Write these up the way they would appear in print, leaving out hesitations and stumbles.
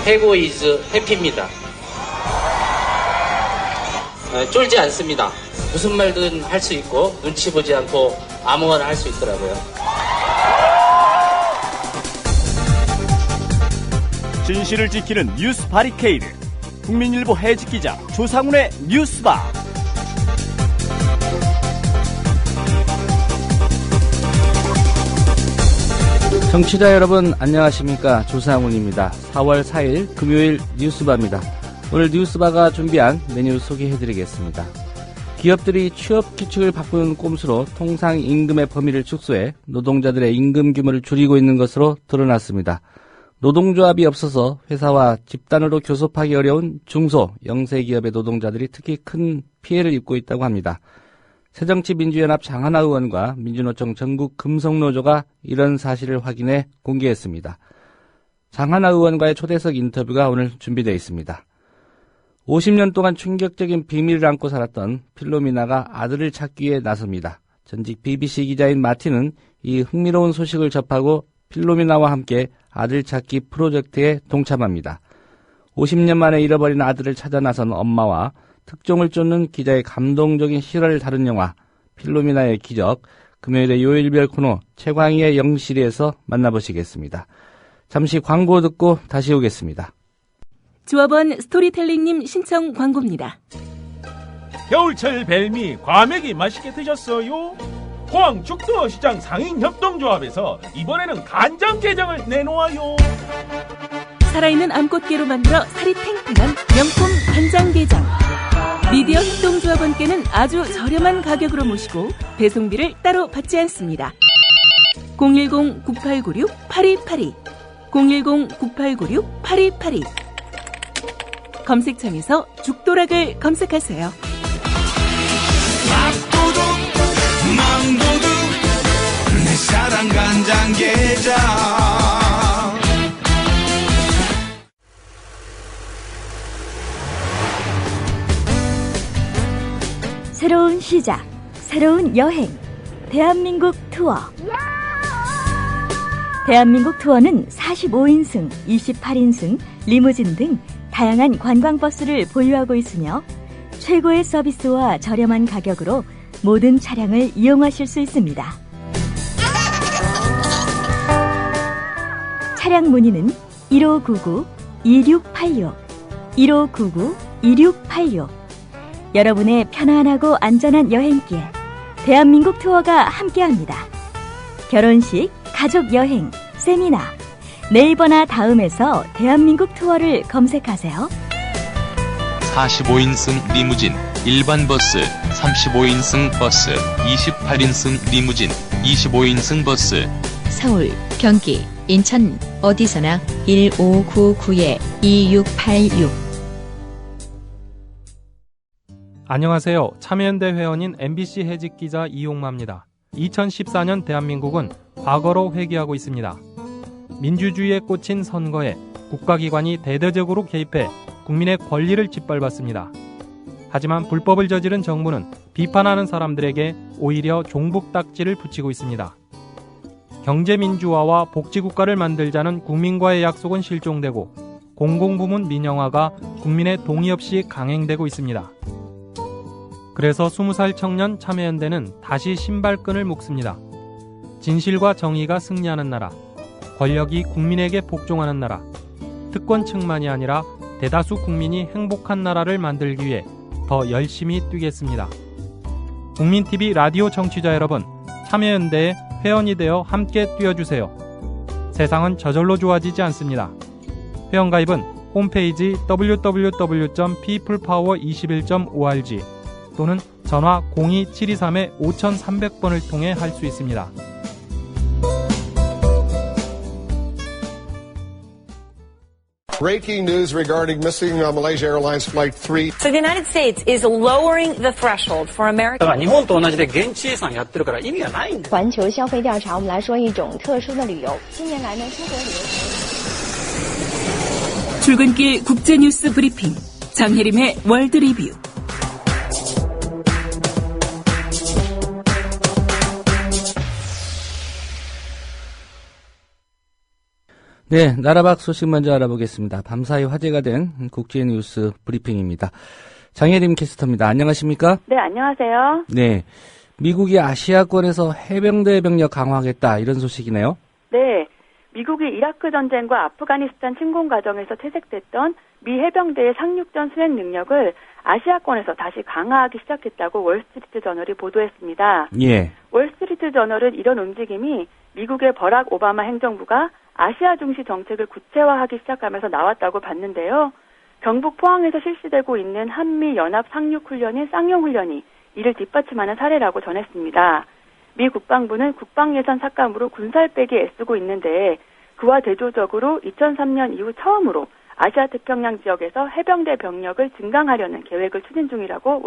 해고 이즈 해피입니다. 쫄지 않습니다. 무슨 말든 할 수 있고 눈치 보지 않고 아무거나 할 수 있더라고요. 진실을 지키는 뉴스 바리케이드. 국민일보 해직 기자 조상훈의 뉴스바. 청취자 여러분 안녕하십니까. 조상훈입니다. 4월 4일 금요일 뉴스바입니다. 오늘 뉴스바가 준비한 메뉴 소개해드리겠습니다. 기업들이 취업 규칙을 바꾸는 꼼수로 통상 임금의 범위를 축소해 노동자들의 임금 규모를 줄이고 있는 것으로 드러났습니다. 노동조합이 없어서 회사와 집단으로 교섭하기 어려운 중소, 영세기업의 노동자들이 특히 큰 피해를 입고 있다고 합니다. 새정치민주연합 장하나 의원과 민주노총 전국 금속노조가 이런 사실을 확인해 공개했습니다. 장하나 의원과의 초대석 인터뷰가 오늘 준비되어 있습니다. 50년 동안 충격적인 비밀을 안고 살았던 필로미나가 아들을 찾기 위해 나섭니다. 전직 BBC 기자인 마틴은 이 흥미로운 소식을 접하고 필로미나와 함께 아들 찾기 프로젝트에 동참합니다. 50년 만에 잃어버린 아들을 찾아 나선 엄마와 특종을 쫓는 기자의 감동적인 실화를 다룬 영화 필로미나의 기적, 금요일의 요일별 코너 최광희의 영실에서 만나보시겠습니다. 잠시 광고 듣고 다시 오겠습니다. 조합원 스토리텔링님 신청 광고입니다. 겨울철 벨미 과메기 맛있게 드셨어요? 포항 죽도시장 상인협동조합에서 이번에는 간장게장을 내놓아요. 살아있는 암꽃게로 만들어 살이 탱탱한 명품 간장게장. 미디어 협동조합원께는 아주 저렴한 가격으로 모시고 배송비를 따로 받지 않습니다. 010-9896-8282 010-9896-8282 검색창에서 죽도락을 검색하세요. 밥도둑 망도둑 내 사랑 간장게장. 새로운 시작, 새로운 여행, 대한민국 투어. 대한민국 투어는 45인승, 28인승, 리무진 등 다양한 관광버스를 보유하고 있으며 최고의 서비스와 저렴한 가격으로 모든 차량을 이용하실 수 있습니다. 차량 문의는 1599-2686, 1599-2686. 여러분의 편안하고 안전한 여행길, 대한민국 투어가 함께합니다. 결혼식, 가족여행, 세미나, 네이버나 다음에서 대한민국 투어를 검색하세요. 45인승 리무진, 일반 버스, 35인승 버스, 28인승 리무진, 25인승 버스. 서울, 경기, 인천 어디서나 1599-2686. 안녕하세요. 참여연대 회원인 MBC 해직기자 이용마입니다. 2014년 대한민국은 과거로 회귀하고 있습니다. 민주주의에 꽂힌 선거에 국가기관이 대대적으로 개입해 국민의 권리를 짓밟았습니다. 하지만 불법을 저지른 정부는 비판하는 사람들에게 오히려 종북딱지를 붙이고 있습니다. 경제민주화와 복지국가를 만들자는 국민과의 약속은 실종되고 공공부문 민영화가 국민의 동의 없이 강행되고 있습니다. 그래서 20살 청년 참여연대는 다시 신발끈을 묶습니다. 진실과 정의가 승리하는 나라, 권력이 국민에게 복종하는 나라, 특권층만이 아니라 대다수 국민이 행복한 나라를 만들기 위해 더 열심히 뛰겠습니다. 국민TV 라디오 청취자 여러분, 참여연대에 회원이 되어 함께 뛰어주세요. 세상은 저절로 좋아지지 않습니다. 회원가입은 홈페이지 www.peoplepower21.org 또는 전화 02-723-5300번을 통해 할 수 있습니다. Breaking news regarding missing Malaysia Airlines Flight 3. So the United States is lowering the threshold for American. 日本と同じで現地さんやってるから意味がないんだ。环球消费调查，我们来说一种特殊的旅游。近年来呢，出国旅游。 출근길 국제뉴스 브리핑 장혜림의 월드 리뷰. 네, 나라밖 소식 먼저 알아보겠습니다. 밤사이 화제가 된 국제 뉴스 브리핑입니다. 장혜림 캐스터입니다. 안녕하십니까? 네, 안녕하세요. 네, 미국이 아시아권에서 해병대 병력 강화하겠다 이런 소식이네요. 네, 미국이 이라크 전쟁과 아프가니스탄 침공 과정에서 퇴색됐던 미 해병대의 상륙전 수행 능력을 아시아권에서 다시 강화하기 시작했다고 월스트리트 저널이 보도했습니다. 예. 월스트리트 저널은 이런 움직임이 미국의 버락 오바마 행정부가 아시아 중시 정책을 구체화하기 시작하면서 나왔다고 봤는데요. 경북 포항에서 실시되고 있는 한미 연합 상륙 훈련인 쌍용훈련이 이를 뒷받침하는 사례라고 전했습니다. 미 국방부는 국방 예산 삭감으로 군살빼기에 애쓰고 있는데 그와 대조적으로 2003년 이후 처음으로 아시아 태평양 지역에서 해병대 병력을 증강하려는 계획을 추진 중이라고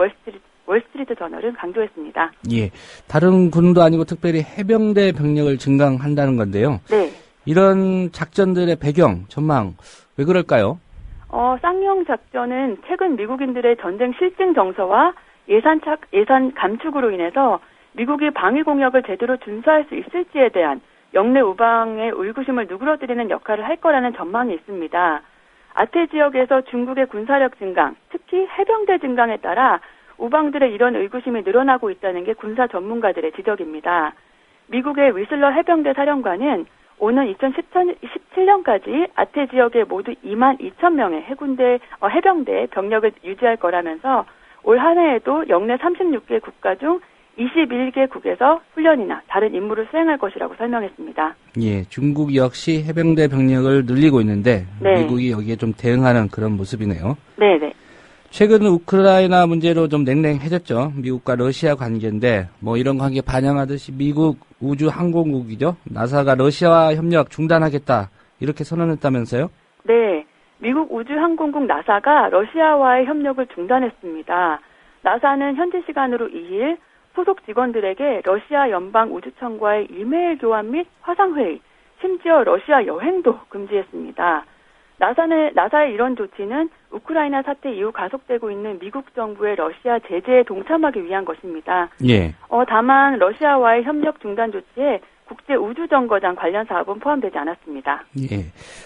월스트리트 저널은 강조했습니다. 예, 다른 군도 아니고 특별히 해병대 병력을 증강한다는 건데요. 네. 이런 작전들의 배경, 전망 왜 그럴까요? 쌍용 작전은 최근 미국인들의 전쟁 실증 정서와 예산 감축으로 인해서 미국이 방위 공약을 제대로 준수할 수 있을지에 대한 영내 우방의 의구심을 누그러뜨리는 역할을 할 거라는 전망이 있습니다. 아태 지역에서 중국의 군사력 증강, 특히 해병대 증강에 따라 우방들의 이런 의구심이 늘어나고 있다는 게 군사 전문가들의 지적입니다. 미국의 위슬러 해병대 사령관은 오는 2017년까지 아태 지역에 모두 2만 2천 명의 해병대 병력을 유지할 거라면서 올 한 해에도 영내 36개 국가 중 21개국에서 훈련이나 다른 임무를 수행할 것이라고 설명했습니다. 예, 중국 역시 해병대 병력을 늘리고 있는데 네. 미국이 여기에 좀 대응하는 그런 모습이네요. 네. 최근 우크라이나 문제로 좀 냉랭해졌죠. 미국과 러시아 관계인데 뭐 이런 관계 반영하듯이 미국 우주항공국이죠. 나사가 러시아와 협력 중단하겠다 이렇게 선언했다면서요? 네. 미국 우주항공국 나사가 러시아와의 협력을 중단했습니다. 나사는 현지 시간으로 2일 소속 직원들에게 러시아 연방우주청과의 이메일 교환 및 화상회의, 심지어 러시아 여행도 금지했습니다. 나사의 이런 조치는 우크라이나 사태 이후 가속되고 있는 미국 정부의 러시아 제재에 동참하기 위한 것입니다. 예. 다만 러시아와의 협력 중단 조치에 국제우주정거장 관련 사업은 포함되지 않았습니다. 예.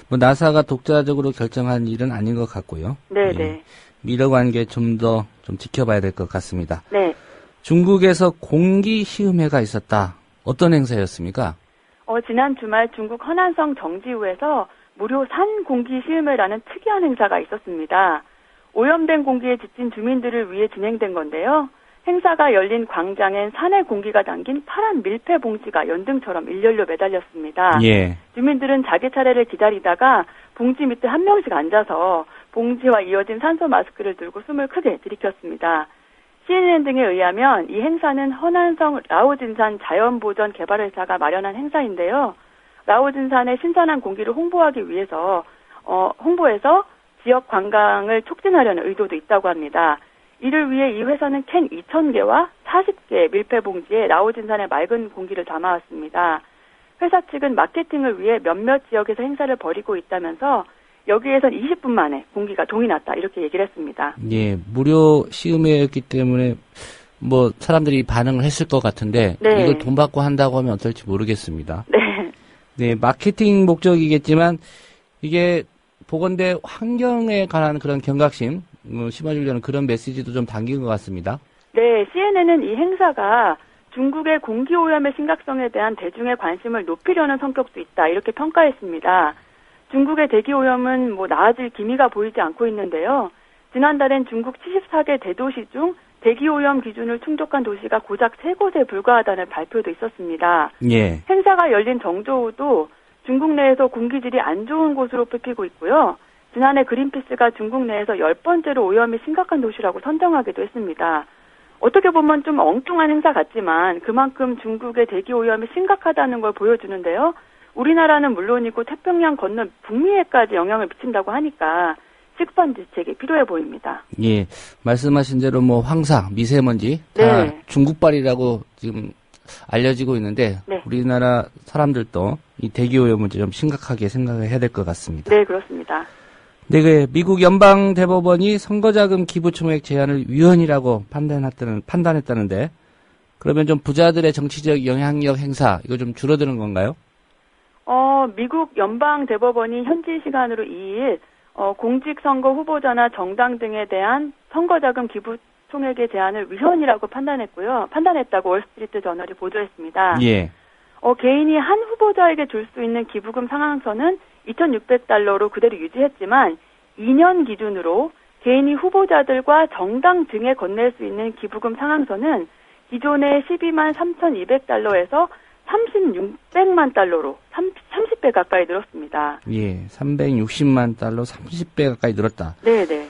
뭐 나사가 독자적으로 결정한 일은 아닌 것 같고요. 네네. 예. 미러 관계 좀 더 지켜봐야 될 것 같습니다. 네. 중국에서 공기 시음회가 있었다. 어떤 행사였습니까? 지난 주말 중국 허난성 정지우에서 무료 산 공기 시음회라는 특이한 행사가 있었습니다. 오염된 공기에 지친 주민들을 위해 진행된 건데요. 행사가 열린 광장엔 산의 공기가 담긴 파란 밀폐 봉지가 연등처럼 일렬로 매달렸습니다. 예. 주민들은 자기 차례를 기다리다가 봉지 밑에 한 명씩 앉아서 봉지와 이어진 산소 마스크를 들고 숨을 크게 들이켰습니다. CNN 등에 의하면 이 행사는 허난성 라오진산 자연보전 개발회사가 마련한 행사인데요. 라오진산의 신선한 공기를 홍보하기 위해서 홍보해서 지역 관광을 촉진하려는 의도도 있다고 합니다. 이를 위해 이 회사는 캔 2,000개와 40개 밀폐 봉지에 라오진산의 맑은 공기를 담아왔습니다. 회사 측은 마케팅을 위해 몇몇 지역에서 행사를 벌이고 있다면서 여기에선 20분 만에 공기가 동이 났다 이렇게 얘기를 했습니다. 예, 무료 시음회였기 때문에 뭐 사람들이 반응을 했을 것 같은데 네. 이걸 돈 받고 한다고 하면 어떨지 모르겠습니다. 네. 네, 마케팅 목적이겠지만 이게 보건대 환경에 관한 그런 경각심 심어주려는 그런 메시지도 좀 담긴 것 같습니다. 네, CNN은 이 행사가 중국의 공기오염의 심각성에 대한 대중의 관심을 높이려는 성격도 있다 이렇게 평가했습니다. 중국의 대기오염은 나아질 기미가 보이지 않고 있는데요. 지난달엔 중국 74개 대도시 중 대기오염 기준을 충족한 도시가 고작 3곳에 불과하다는 발표도 있었습니다. 예. 행사가 열린 정저우도 중국 내에서 공기질이 안 좋은 곳으로 뽑히고 있고요. 지난해 그린피스가 중국 내에서 10번째로 오염이 심각한 도시라고 선정하기도 했습니다. 어떻게 보면 좀 엉뚱한 행사 같지만 그만큼 중국의 대기오염이 심각하다는 걸 보여주는데요. 우리나라는 물론이고 태평양 건너 북미에까지 영향을 미친다고 하니까 식판 대책이 필요해 보입니다. 예, 말씀하신 대로 황사, 미세먼지 다 네. 중국발이라고 지금 알려지고 있는데 네. 우리나라 사람들도 이 대기오염 문제 좀 심각하게 생각해야 될 것 같습니다. 네, 그렇습니다. 네, 미국 연방대법원이 선거자금 기부총액 제한을 위헌이라고 판단했다는데 그러면 좀 부자들의 정치적 영향력 행사 이거 좀 줄어드는 건가요? 미국 연방 대법원이 현지 시간으로 2일 공직선거 후보자나 정당 등에 대한 선거자금 기부 총액의 제한을 위헌이라고 판단했다고 월스트리트 저널이 보도했습니다. 예. 개인이 한 후보자에게 줄 수 있는 기부금 상한선은 $2,600로 그대로 유지했지만 2년 기준으로 개인이 후보자들과 정당 등에 건넬 수 있는 기부금 상한선은 기존의 $123,200에서 $3,600만 달러로 30배 가까이 늘었습니다. 예, $360만 30배 가까이 늘었다. 네네.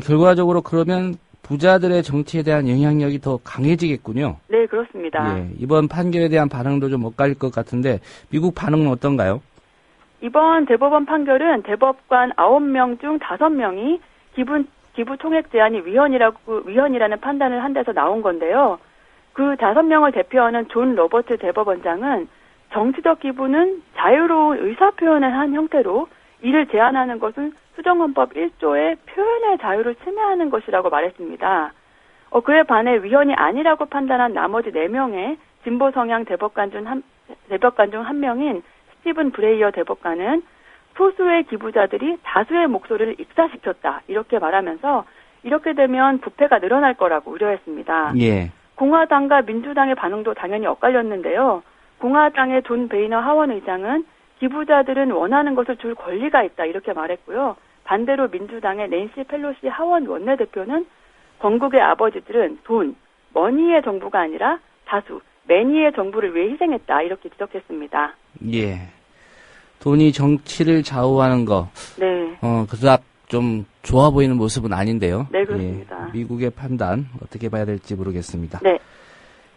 결과적으로 그러면 부자들의 정치에 대한 영향력이 더 강해지겠군요. 네, 그렇습니다. 예, 이번 판결에 대한 반응도 좀 엇갈릴 것 같은데 미국 반응은 어떤가요? 이번 대법원 판결은 대법관 9명 중 5명이 기부 총액 제한이 위헌이라는 판단을 한 데서 나온 건데요. 그 5명을 대표하는 존 로버트 대법원장은 정치적 기부는 자유로운 의사표현을 한 형태로 이를 제한하는 것은 수정헌법 1조의 표현의 자유를 침해하는 것이라고 말했습니다. 그에 반해 위헌이 아니라고 판단한 나머지 4명의 진보 성향 대법관 중 한 명인 스티븐 브레이어 대법관은 소수의 기부자들이 다수의 목소리를 익사시켰다 이렇게 말하면서 이렇게 되면 부패가 늘어날 거라고 우려했습니다. 예. 공화당과 민주당의 반응도 당연히 엇갈렸는데요. 공화당의 존 베이너 하원 의장은 기부자들은 원하는 것을 줄 권리가 있다 이렇게 말했고요. 반대로 민주당의 낸시 펠로시 하원 원내대표는 건국의 아버지들은 돈, 머니의 정부가 아니라 다수, 매니의 정부를 위해 희생했다 이렇게 지적했습니다. 예. 돈이 정치를 좌우하는 거. 네. 그닥 좀 좋아 보이는 모습은 아닌데요. 네, 그렇습니다. 예, 미국의 판단 어떻게 봐야 될지 모르겠습니다. 네.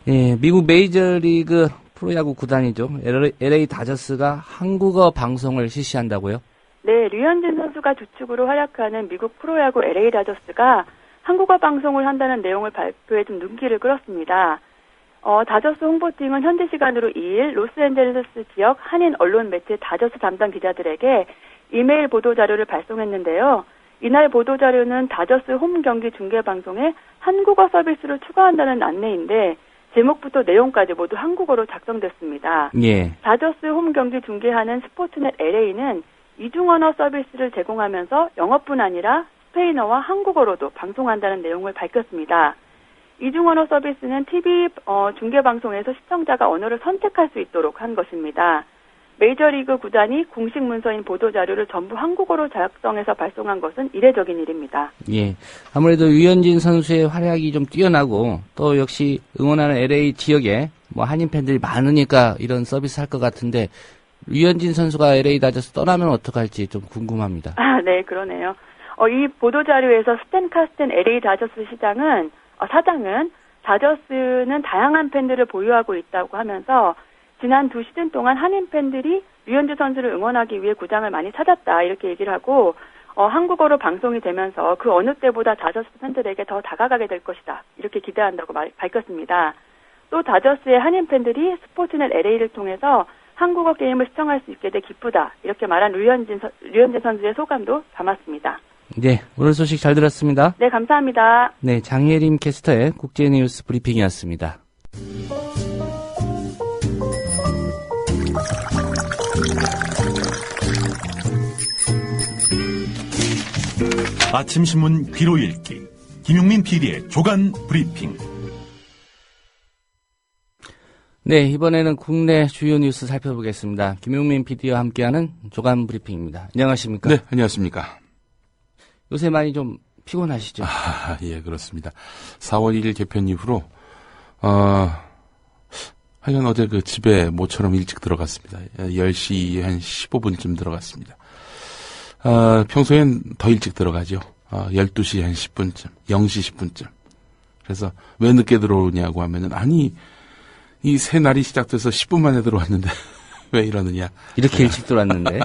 예, 미국 메이저리그 프로야구 구단이죠. LA 다저스가 한국어 방송을 실시한다고요? 네, 류현진 선수가 주축으로 활약하는 미국 프로야구 LA 다저스가 한국어 방송을 한다는 내용을 발표해 좀 눈길을 끌었습니다. 다저스 홍보팀은 현지 시간으로 2일 로스앤젤레스 지역 한인 언론 매체 다저스 담당 기자들에게 이메일 보도자료를 발송했는데요. 이날 보도자료는 다저스 홈 경기 중계방송에 한국어 서비스를 추가한다는 안내인데 제목부터 내용까지 모두 한국어로 작성됐습니다. 예. 다저스 홈 경기 중계하는 스포츠넷 LA는 이중언어 서비스를 제공하면서 영어뿐 아니라 스페인어와 한국어로도 방송한다는 내용을 밝혔습니다. 이중언어 서비스는 TV 중계방송에서 시청자가 언어를 선택할 수 있도록 한 것입니다. 메이저리그 구단이 공식 문서인 보도자료를 전부 한국어로 작성해서 발송한 것은 이례적인 일입니다. 예. 아무래도 류현진 선수의 활약이 좀 뛰어나고 또 역시 응원하는 LA 지역에 한인 팬들이 많으니까 이런 서비스 할 것 같은데 류현진 선수가 LA 다저스 떠나면 어떡할지 좀 궁금합니다. 네, 그러네요. 이 보도자료에서 스탠 카스텐 LA 다저스 사장은 다저스는 다양한 팬들을 보유하고 있다고 하면서 지난 2시즌 동안 한인 팬들이 류현진 선수를 응원하기 위해 구장을 많이 찾았다 이렇게 얘기를 하고 한국어로 방송이 되면서 그 어느 때보다 다저스 팬들에게 더 다가가게 될 것이다 이렇게 기대한다고 밝혔습니다. 또 다저스의 한인 팬들이 스포츠넷 LA를 통해서 한국어 게임을 시청할 수 있게 돼 기쁘다 이렇게 말한 류현진 선수의 소감도 담았습니다. 네, 오늘 소식 잘 들었습니다. 네, 감사합니다. 네, 장예림 캐스터의 국제뉴스 브리핑이었습니다. 아침 신문 귀로 읽기 김용민 PD의 조간 브리핑. 네, 이번에는 국내 주요 뉴스 살펴보겠습니다. 김용민 PD와 함께하는 조간 브리핑입니다. 안녕하십니까? 네, 안녕하십니까? 요새 많이 좀 피곤하시죠? 예, 그렇습니다. 4월 1일 개편 이후로 하여간 어제 집에 모처럼 일찍 들어갔습니다. 10시 한 15분쯤 들어갔습니다. 평소엔 더 일찍 들어가죠. 12시 한 10분쯤, 0시 10분쯤. 그래서 왜 늦게 들어오냐고 하면은, 아니, 이 새 날이 시작돼서 10분 만에 들어왔는데, 왜 이러느냐. 이렇게 일찍 들어왔는데.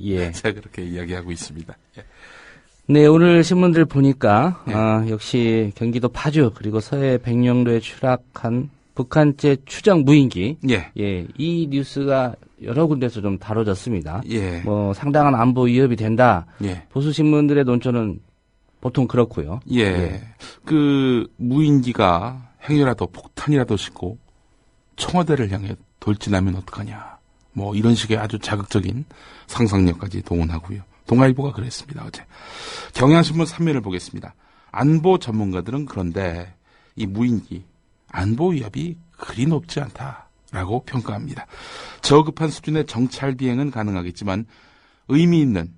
예. 제가 그렇게 이야기하고 있습니다. 예. 네, 오늘 신문들 보니까, 역시 경기도 파주, 그리고 서해 백령도에 추락한 북한제 추정 무인기. 예. 예. 이 뉴스가 여러 군데서 좀 다뤄졌습니다. 예. 상당한 안보 위협이 된다. 예. 보수 신문들의 논조는 보통 그렇고요. 예. 예. 그 무인기가 핵이라도 폭탄이라도 싣고 청와대를 향해 돌진하면 어떡하냐. 뭐 이런 식의 아주 자극적인 상상력까지 동원하고요. 동아일보가 그랬습니다. 어제. 경향신문 3면을 보겠습니다. 안보 전문가들은 그런데 이 무인기 안보 위협이 그리 높지 않다라고 평가합니다. 저급한 수준의 정찰 비행은 가능하겠지만 의미 있는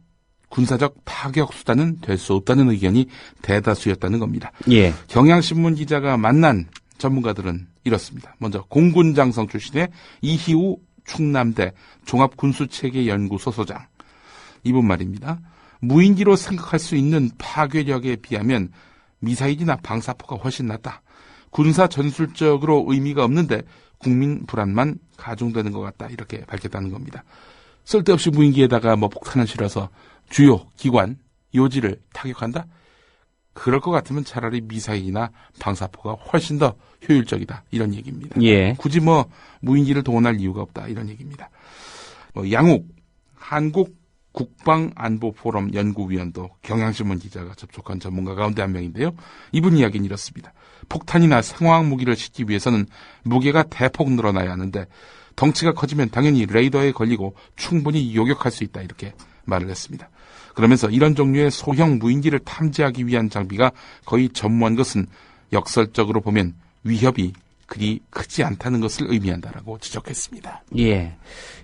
군사적 타격 수단은 될 수 없다는 의견이 대다수였다는 겁니다. 예. 경향신문 기자가 만난 전문가들은 이렇습니다. 먼저 공군장성 출신의 이희우 충남대 종합군수체계연구소 소장. 이분 말입니다. 무인기로 생각할 수 있는 파괴력에 비하면 미사일이나 방사포가 훨씬 낫다. 군사 전술적으로 의미가 없는데 국민 불안만 가중되는 것 같다. 이렇게 밝혔다는 겁니다. 쓸데없이 무인기에다가 뭐 폭탄을 실어서 주요 기관, 요지를 타격한다? 그럴 것 같으면 차라리 미사일이나 방사포가 훨씬 더 효율적이다. 이런 얘기입니다. 예. 굳이 뭐 무인기를 동원할 이유가 없다. 이런 얘기입니다. 양욱 한국 국방안보포럼 연구위원도 경향신문 기자가 접촉한 전문가 가운데 한 명인데요. 이분 이야기는 이렇습니다. 폭탄이나 생화학 무기를 싣기 위해서는 무게가 대폭 늘어나야 하는데 덩치가 커지면 당연히 레이더에 걸리고 충분히 요격할 수 있다. 이렇게 말을 했습니다. 그러면서 이런 종류의 소형 무인기를 탐지하기 위한 장비가 거의 전무한 것은 역설적으로 보면 위협이 그리 크지 않다는 것을 의미한다라고 지적했습니다. 예.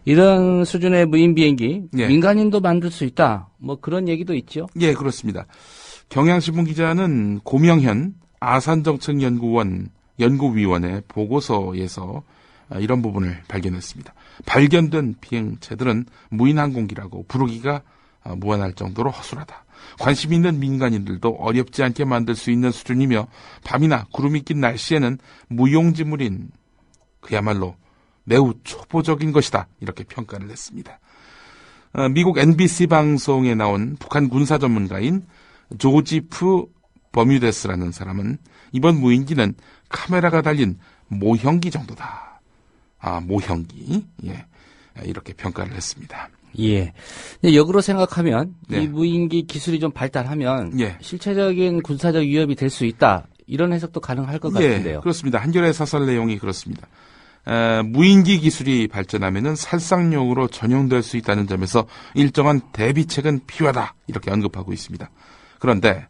이런 수준의 무인 비행기 예. 민간인도 만들 수 있다. 뭐 그런 얘기도 있죠. 예, 그렇습니다. 경향신문 기자는 고명현 아산정책연구원 연구위원회 보고서에서 이런 부분을 발견했습니다. 발견된 비행체들은 무인항공기라고 부르기가 무한할 정도로 허술하다. 관심 있는 민간인들도 어렵지 않게 만들 수 있는 수준이며 밤이나 구름이 낀 날씨에는 무용지물인 그야말로 매우 초보적인 것이다. 이렇게 평가를 했습니다. 미국 NBC 방송에 나온 북한 군사 전문가인 조지프 버뮤데스라는 사람은 이번 무인기는 카메라가 달린 모형기 정도다. 모형기. 예. 이렇게 평가를 했습니다. 예. 역으로 생각하면 네. 이 무인기 기술이 좀 발달하면 예. 실체적인 군사적 위협이 될 수 있다. 이런 해석도 가능할 것 예, 같은데요. 그렇습니다. 한겨레 사설 내용이 그렇습니다. 무인기 기술이 발전하면은 살상용으로 전용될 수 있다는 점에서 일정한 대비책은 필요하다. 이렇게 언급하고 있습니다. 그런데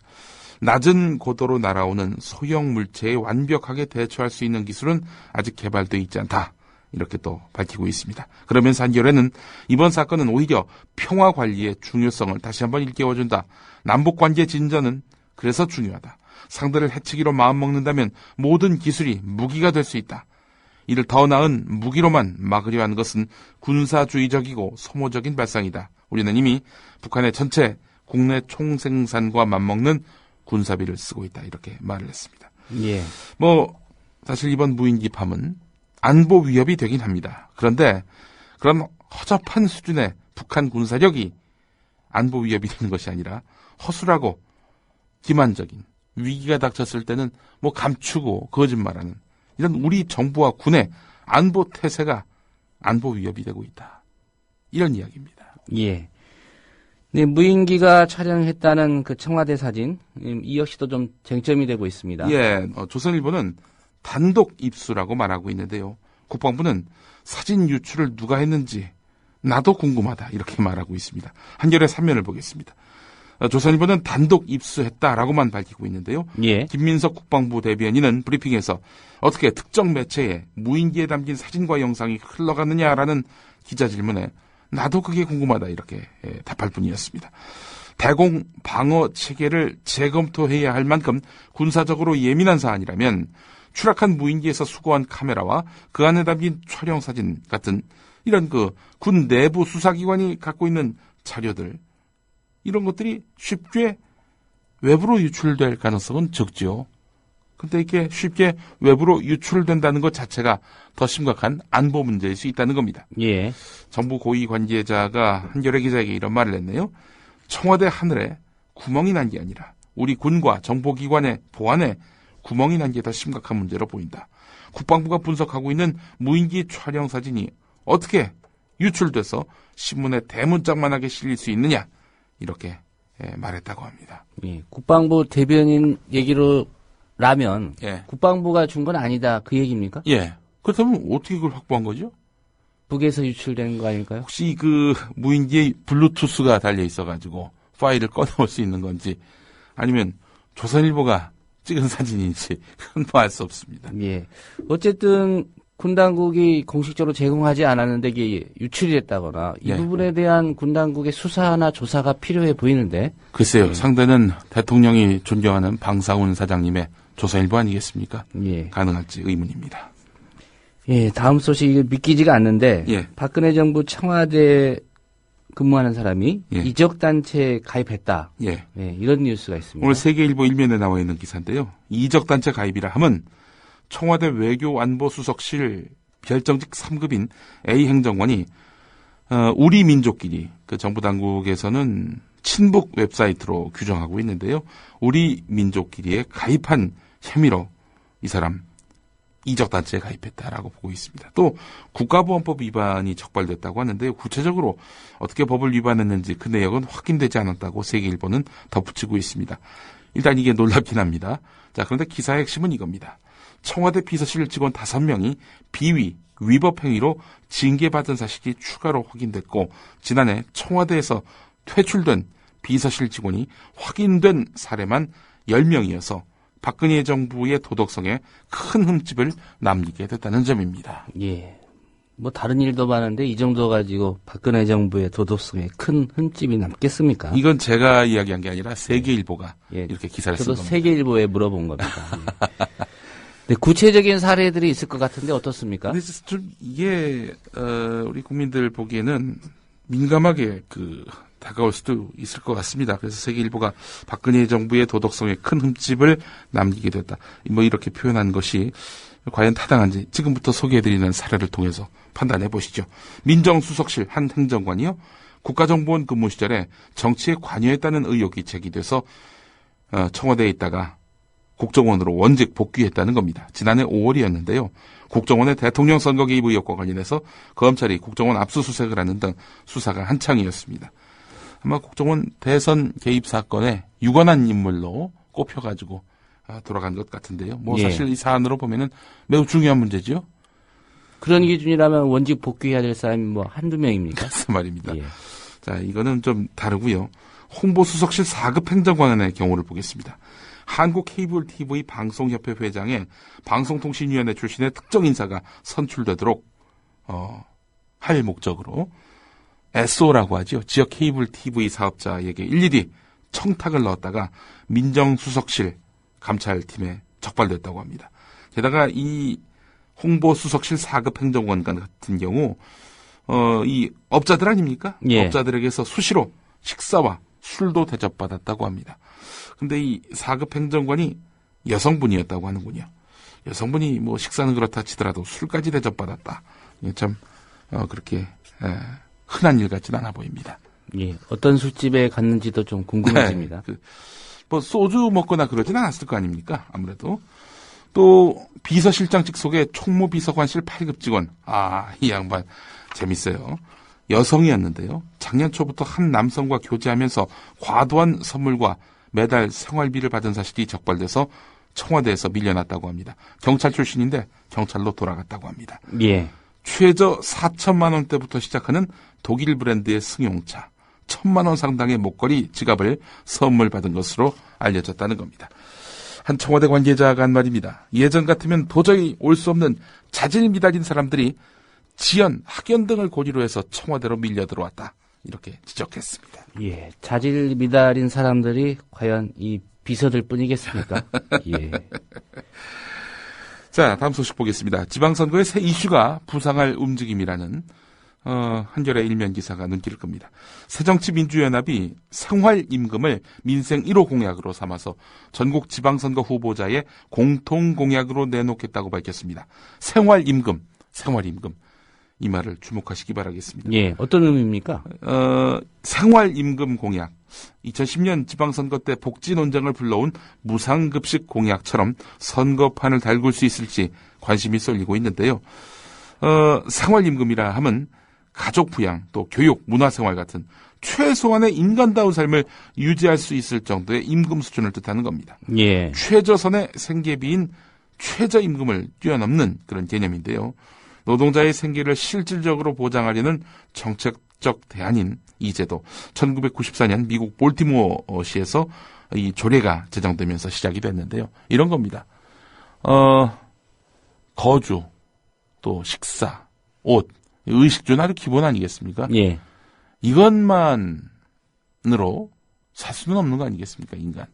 낮은 고도로 날아오는 소형 물체에 완벽하게 대처할 수 있는 기술은 아직 개발되어 있지 않다. 이렇게 또 밝히고 있습니다. 그러면서 한겨레는 이번 사건은 오히려 평화 관리의 중요성을 다시 한번 일깨워준다. 남북관계 진전은 그래서 중요하다. 상대를 해치기로 마음먹는다면 모든 기술이 무기가 될 수 있다. 이를 더 나은 무기로만 막으려 하는 것은 군사주의적이고 소모적인 발상이다. 우리는 이미 북한의 전체 국내 총생산과 맞먹는 군사비를 쓰고 있다. 이렇게 말을 했습니다. 예. 사실 이번 무인기 팜은 안보 위협이 되긴 합니다. 그런데 그런 허접한 수준의 북한 군사력이 안보 위협이 되는 것이 아니라 허술하고 기만적인 위기가 닥쳤을 때는 감추고 거짓말하는 이런 우리 정부와 군의 안보 태세가 안보 위협이 되고 있다. 이런 이야기입니다. 예. 네, 무인기가 촬영했다는 그 청와대 사진, 이 역시도 좀 쟁점이 되고 있습니다. 예, 조선일보는 단독 입수라고 말하고 있는데요. 국방부는 사진 유출을 누가 했는지 나도 궁금하다 이렇게 말하고 있습니다. 한겨레 3면을 보겠습니다. 조선일보는 단독 입수했다라고만 밝히고 있는데요. 예. 김민석 국방부 대변인은 브리핑에서 어떻게 특정 매체에 무인기에 담긴 사진과 영상이 흘러갔느냐라는 기자 질문에 나도 그게 궁금하다 이렇게 답할 뿐이었습니다. 대공 방어 체계를 재검토해야 할 만큼 군사적으로 예민한 사안이라면 추락한 무인기에서 수거한 카메라와 그 안에 담긴 촬영 사진 같은 이런 군 내부 수사기관이 갖고 있는 자료들 이런 것들이 쉽게 외부로 유출될 가능성은 적지요. 근데 이렇게 쉽게 외부로 유출된다는 것 자체가 더 심각한 안보 문제일 수 있다는 겁니다. 예. 정부 고위 관계자가 한겨레 기자에게 이런 말을 했네요. 청와대 하늘에 구멍이 난 게 아니라 우리 군과 정보기관의 보안에 구멍이 난 게 더 심각한 문제로 보인다. 국방부가 분석하고 있는 무인기 촬영 사진이 어떻게 유출돼서 신문에 대문짝만하게 실릴 수 있느냐 이렇게 말했다고 합니다. 예. 국방부 대변인 얘기로라면 예. 국방부가 준 건 아니다 그 얘기입니까? 예. 그렇다면 어떻게 그걸 확보한 거죠? 북에서 유출된 거 아닐까요? 혹시 그 무인기에 블루투스가 달려 있어가지고 파일을 꺼내올 수 있는 건지 아니면 조선일보가 찍은 사진인지 그건 뭐 알 수 없습니다. 예. 어쨌든 군 당국이 공식적으로 제공하지 않았는데 이게 유출이 됐다거나 이 예. 부분에 대한 군 당국의 수사나 조사가 필요해 보이는데. 글쎄요. 상대는 대통령이 존경하는 방상훈 사장님의 조선일보 아니겠습니까? 예. 가능할지 의문입니다. 예, 다음 소식이 믿기지가 않는데 예. 박근혜 정부 청와대 근무하는 사람이 예. 이적단체에 가입했다. 예. 예, 이런 뉴스가 있습니다. 오늘 세계일보 일면에 나와 있는 기사인데요. 이적단체 가입이라 함은 청와대 외교안보수석실 별정직 3급인 A 행정관이 우리 민족끼리 그 정부 당국에서는 친북 웹사이트로 규정하고 있는데요. 우리 민족끼리에 가입한 혐의로 이 사람 이적단체에 가입했다라고 보고 있습니다. 또 국가보안법 위반이 적발됐다고 하는데요. 구체적으로 어떻게 법을 위반했는지 그 내역은 확인되지 않았다고 세계일보는 덧붙이고 있습니다. 일단 이게 놀랍긴 합니다. 자, 그런데 기사의 핵심은 이겁니다. 청와대 비서실 직원 5명이 비위, 위법 행위로 징계받은 사실이 추가로 확인됐고 지난해 청와대에서 퇴출된 비서실 직원이 확인된 사례만 10명이어서 박근혜 정부의 도덕성에 큰 흠집을 남기게 됐다는 점입니다. 예. 뭐 다른 일도 많은데 이 정도 가지고 박근혜 정부의 도덕성에 큰 흠집이 남겠습니까? 이건 제가 이야기한 게 아니라 세계일보가 예. 이렇게 기사를 쓴 저도 겁니다. 세계일보에 물어본 겁니다. 예. 네, 구체적인 사례들이 있을 것 같은데 어떻습니까? 근데 좀 이게 우리 국민들 보기에는 민감하게 다가올 수도 있을 것 같습니다. 그래서 세계일보가 박근혜 정부의 도덕성에 큰 흠집을 남기게 됐다. 뭐 이렇게 표현한 것이 과연 타당한지 지금부터 소개해드리는 사례를 통해서 판단해 보시죠. 민정수석실 한 행정관이요. 국가정보원 근무 시절에 정치에 관여했다는 의혹이 제기돼서 청와대에 있다가 국정원으로 원직 복귀했다는 겁니다. 지난해 5월이었는데요. 국정원의 대통령 선거 개입 의혹과 관련해서 검찰이 국정원 압수수색을 하는 등 수사가 한창이었습니다. 아마 국정원 대선 개입 사건에 유관한 인물로 꼽혀가지고 돌아간 것 같은데요. 뭐 예. 사실 이 사안으로 보면은 매우 중요한 문제죠. 그런 기준이라면 원직 복귀해야 될 사람이 뭐 한두 명입니까? 그 말입니다. 예. 자, 이거는 좀 다르고요. 홍보수석실 4급 행정관의 경우를 보겠습니다. 한국케이블TV 방송협회 회장의 방송통신위원회 출신의 특정 인사가 선출되도록 할 목적으로 SO라고 하죠. 지역 케이블 TV 사업자에게 일일이 청탁을 넣었다가 민정수석실 감찰팀에 적발됐다고 합니다. 게다가 이 홍보수석실 4급 행정관 같은 경우 이 업자들 아닙니까? 예. 업자들에게서 수시로 식사와 술도 대접받았다고 합니다. 근데 이 4급 행정관이 여성분이었다고 하는군요. 여성분이 뭐 식사는 그렇다 치더라도 술까지 대접받았다. 참 그렇게 흔한 일 같지는 않아 보입니다. 예, 어떤 술집에 갔는지도 좀 궁금해집니다. 네, 뭐 소주 먹거나 그러진 않았을 거 아닙니까? 아무래도. 또 비서실장 직속의 총무비서관실 8급 직원. 이 양반 재밌어요. 여성이었는데요. 작년 초부터 한 남성과 교제하면서 과도한 선물과 매달 생활비를 받은 사실이 적발돼서 청와대에서 밀려났다고 합니다. 경찰 출신인데 경찰로 돌아갔다고 합니다. 예. 최저 4천만 원대부터 시작하는 독일 브랜드의 승용차, 1,000만 원 상당의 목걸이, 지갑을 선물 받은 것으로 알려졌다는 겁니다. 한 청와대 관계자가 한 말입니다. 예전 같으면 도저히 올 수 없는 자질미달인 사람들이 지연, 학연 등을 고리로 해서 청와대로 밀려 들어왔다. 이렇게 지적했습니다. 예, 자질미달인 사람들이 과연 이 비서들 뿐이겠습니까? 예. 자, 다음 소식 보겠습니다. 지방선거의 새 이슈가 부상할 움직임이라는 한겨레 일면 기사가 눈길을 끕니다. 새정치민주연합이 생활임금을 민생 1호 공약으로 삼아서 전국 지방선거 후보자의 공통공약으로 내놓겠다고 밝혔습니다. 생활임금. 이 말을 주목하시기 바라겠습니다. 예, 어떤 의미입니까? 생활임금 공약. 2010년 지방선거 때 복지 논쟁을 불러온 무상급식 공약처럼 선거판을 달굴 수 있을지 관심이 쏠리고 있는데요. 생활임금이라 함은 가족 부양, 또 교육, 문화생활 같은 최소한의 인간다운 삶을 유지할 수 있을 정도의 임금 수준을 뜻하는 겁니다. 예. 최저선의 생계비인 최저임금을 뛰어넘는 그런 개념인데요. 노동자의 생계를 실질적으로 보장하려는 정책적 대안인 이 제도, 1994년 미국 볼티모어시에서 이 조례가 제정되면서 시작이 됐는데요. 이런 겁니다. 거주, 또 식사, 옷, 의식주는 아주 기본 아니겠습니까? 예. 이것만으로 살 수는 없는 거 아니겠습니까, 인간?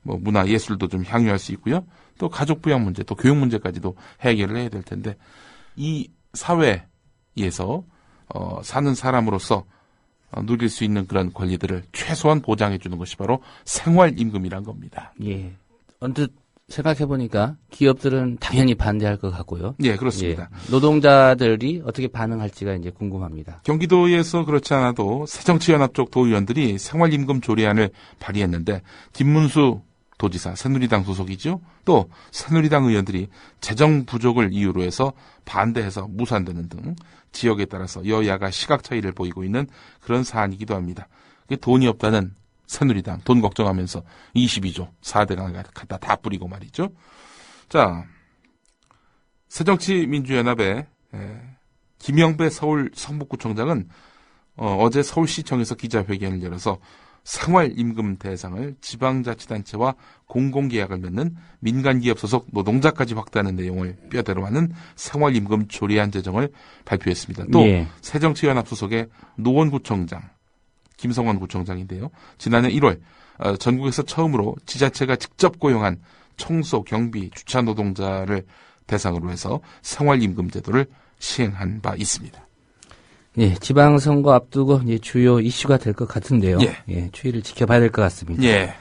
뭐 문화, 예술도 좀 향유할 수 있고요. 또 가족 부양 문제, 또 교육 문제까지도 해결을 해야 될 텐데, 이 사회에서 사는 사람으로서 누릴 수 있는 그런 권리들을 최소한 보장해 주는 것이 바로 생활임금이란 겁니다. 예. 언뜻 생각해보니까 기업들은 당연히 반대할 것 같고요. 예, 그렇습니다. 예. 노동자들이 어떻게 반응할지가 이제 궁금합니다. 경기도에서 그렇지 않아도 새정치연합 쪽 도의원들이 생활임금 조례안을 발의했는데 김문수 도지사, 새누리당 소속이죠. 또 새누리당 의원들이 재정 부족을 이유로 해서 반대해서 무산되는 등 지역에 따라서 여야가 시각 차이를 보이고 있는 그런 사안이기도 합니다. 돈이 없다는 새누리당, 돈 걱정하면서 22조 4대강 갖다 다 뿌리고 말이죠. 자, 새정치민주연합의 김영배 서울 성북구청장은 어제 서울시청에서 기자회견을 열어서 생활임금 대상을 지방자치단체와 공공계약을 맺는 민간기업 소속 노동자까지 확대하는 내용을 뼈대로 하는 생활임금 조례안 제정을 발표했습니다. 또 예. 새정치연합 소속의 노원구청장, 김성환 구청장인데요. 지난해 1월 전국에서 처음으로 지자체가 직접 고용한 청소, 경비, 주차 노동자를 대상으로 해서 생활임금 제도를 시행한 바 있습니다. 예, 지방선거 앞두고 이제 주요 이슈가 될 것 같은데요. 예, 추이를 지켜봐야 될 것 같습니다. 예.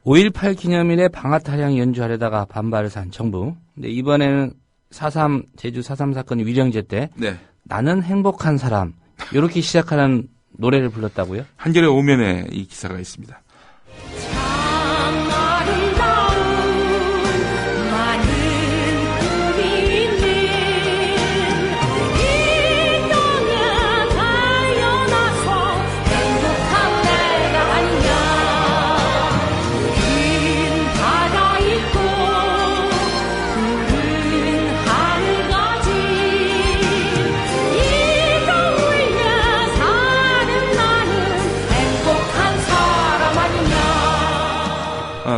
5.18 기념일에 방아타령 연주하려다가 반발을 한 정부. 근데 이번에는 제주 4.3 사건 위령제 때 네. 나는 행복한 사람 이렇게 시작하는 노래를 불렀다고요? 한겨레 오면에 이 기사가 있습니다.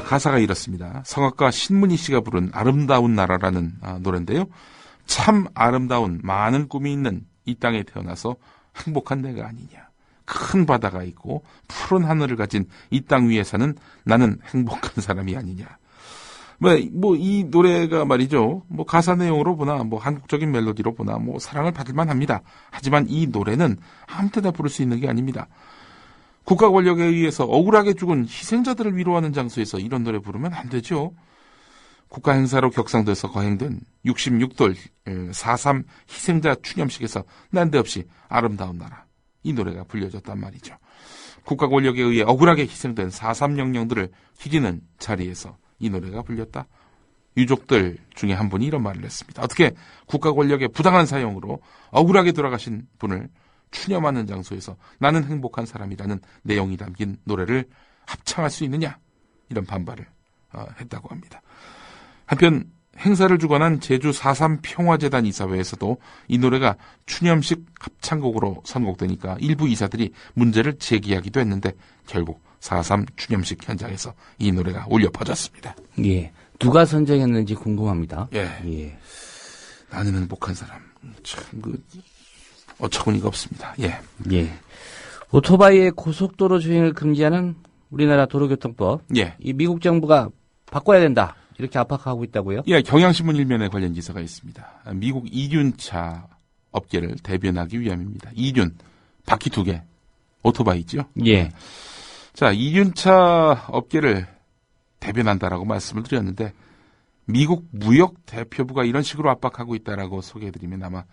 가사가 이렇습니다. 성악가 신문희 씨가 부른 아름다운 나라라는 노래인데요. 참 아름다운 많은 꿈이 있는 이 땅에 태어나서 행복한 내가 아니냐. 큰 바다가 있고 푸른 하늘을 가진 이 땅 위에 사는 나는 행복한 사람이 아니냐. 뭐 이 노래가 말이죠. 뭐 가사 내용으로 보나 뭐 한국적인 멜로디로 보나 뭐 사랑을 받을 만합니다. 하지만 이 노래는 아무 때나 부를 수 있는 게 아닙니다. 국가 권력에 의해서 억울하게 죽은 희생자들을 위로하는 장소에서 이런 노래 부르면 안 되죠. 국가 행사로 격상돼서 거행된 66돌 4.3 희생자 추념식에서 난데없이 아름다운 나라 이 노래가 불려졌단 말이죠. 국가 권력에 의해 억울하게 희생된 4.3 영령들을 기리는 자리에서 이 노래가 불렸다. 유족들 중에 한 분이 이런 말을 했습니다. 어떻게 국가 권력의 부당한 사용으로 억울하게 돌아가신 분을 추념하는 장소에서 나는 행복한 사람이라는 내용이 담긴 노래를 합창할 수 있느냐 이런 반발을 했다고 합니다. 한편 행사를 주관한 제주 4.3 평화재단 이사회에서도 이 노래가 추념식 합창곡으로 선곡되니까 일부 이사들이 문제를 제기하기도 했는데 결국 4.3 추념식 현장에서 이 노래가 울려 퍼졌습니다. 예, 누가 선정했는지 궁금합니다. 예. 나는 행복한 사람 참 어처구니가 없습니다. 예. 오토바이의 고속도로 주행을 금지하는 우리나라 도로교통법. 예. 이 미국 정부가 바꿔야 된다. 이렇게 압박하고 있다고요? 예, 경향신문 일면에 관련 기사가 있습니다. 미국 이륜차 업계를 대변하기 위함입니다. 이륜, 바퀴 2개, 오토바이죠? 예. 자, 이륜차 업계를 대변한다라고 말씀을 드렸는데, 미국 무역 대표부가 이런 식으로 압박하고 있다라고 소개해드리면 아마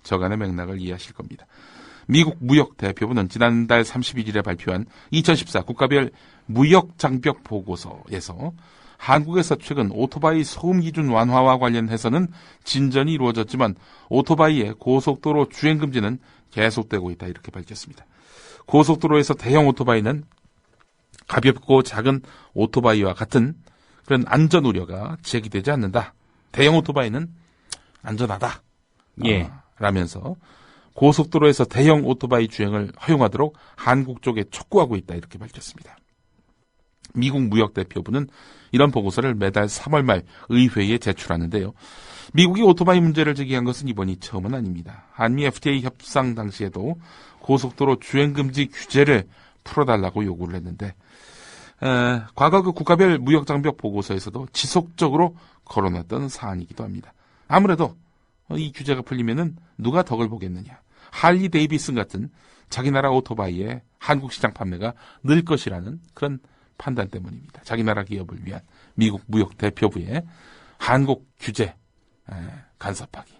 저간의 맥락을 이해하실 겁니다. 미국 무역 대표부는 지난달 31일에 발표한 2014 국가별 무역 장벽 보고서에서 한국에서 최근 오토바이 소음 기준 완화와 관련해서는 진전이 이루어졌지만 오토바이의 고속도로 주행 금지는 계속되고 있다 이렇게 밝혔습니다. 고속도로에서 대형 오토바이는 가볍고 작은 오토바이와 같은 그런 안전 우려가 제기되지 않는다. 대형 오토바이는 안전하다. 예. 라면서 고속도로에서 대형 오토바이 주행을 허용하도록 한국 쪽에 촉구하고 있다 이렇게 밝혔습니다. 미국 무역대표부는 이런 보고서를 매달 3월 말 의회에 제출하는데요. 미국이 오토바이 문제를 제기한 것은 이번이 처음은 아닙니다. 한미 FTA 협상 당시에도 고속도로 주행금지 규제를 풀어달라고 요구를 했는데 과거 그 국가별 무역장벽 보고서에서도 지속적으로 거론했던 사안이기도 합니다. 아무래도 이 규제가 풀리면은 누가 덕을 보겠느냐. 할리 데이비슨 같은 자기 나라 오토바이의 한국 시장 판매가 늘 것이라는 그런 판단 때문입니다. 자기 나라 기업을 위한 미국 무역대표부의 한국 규제 간섭하기.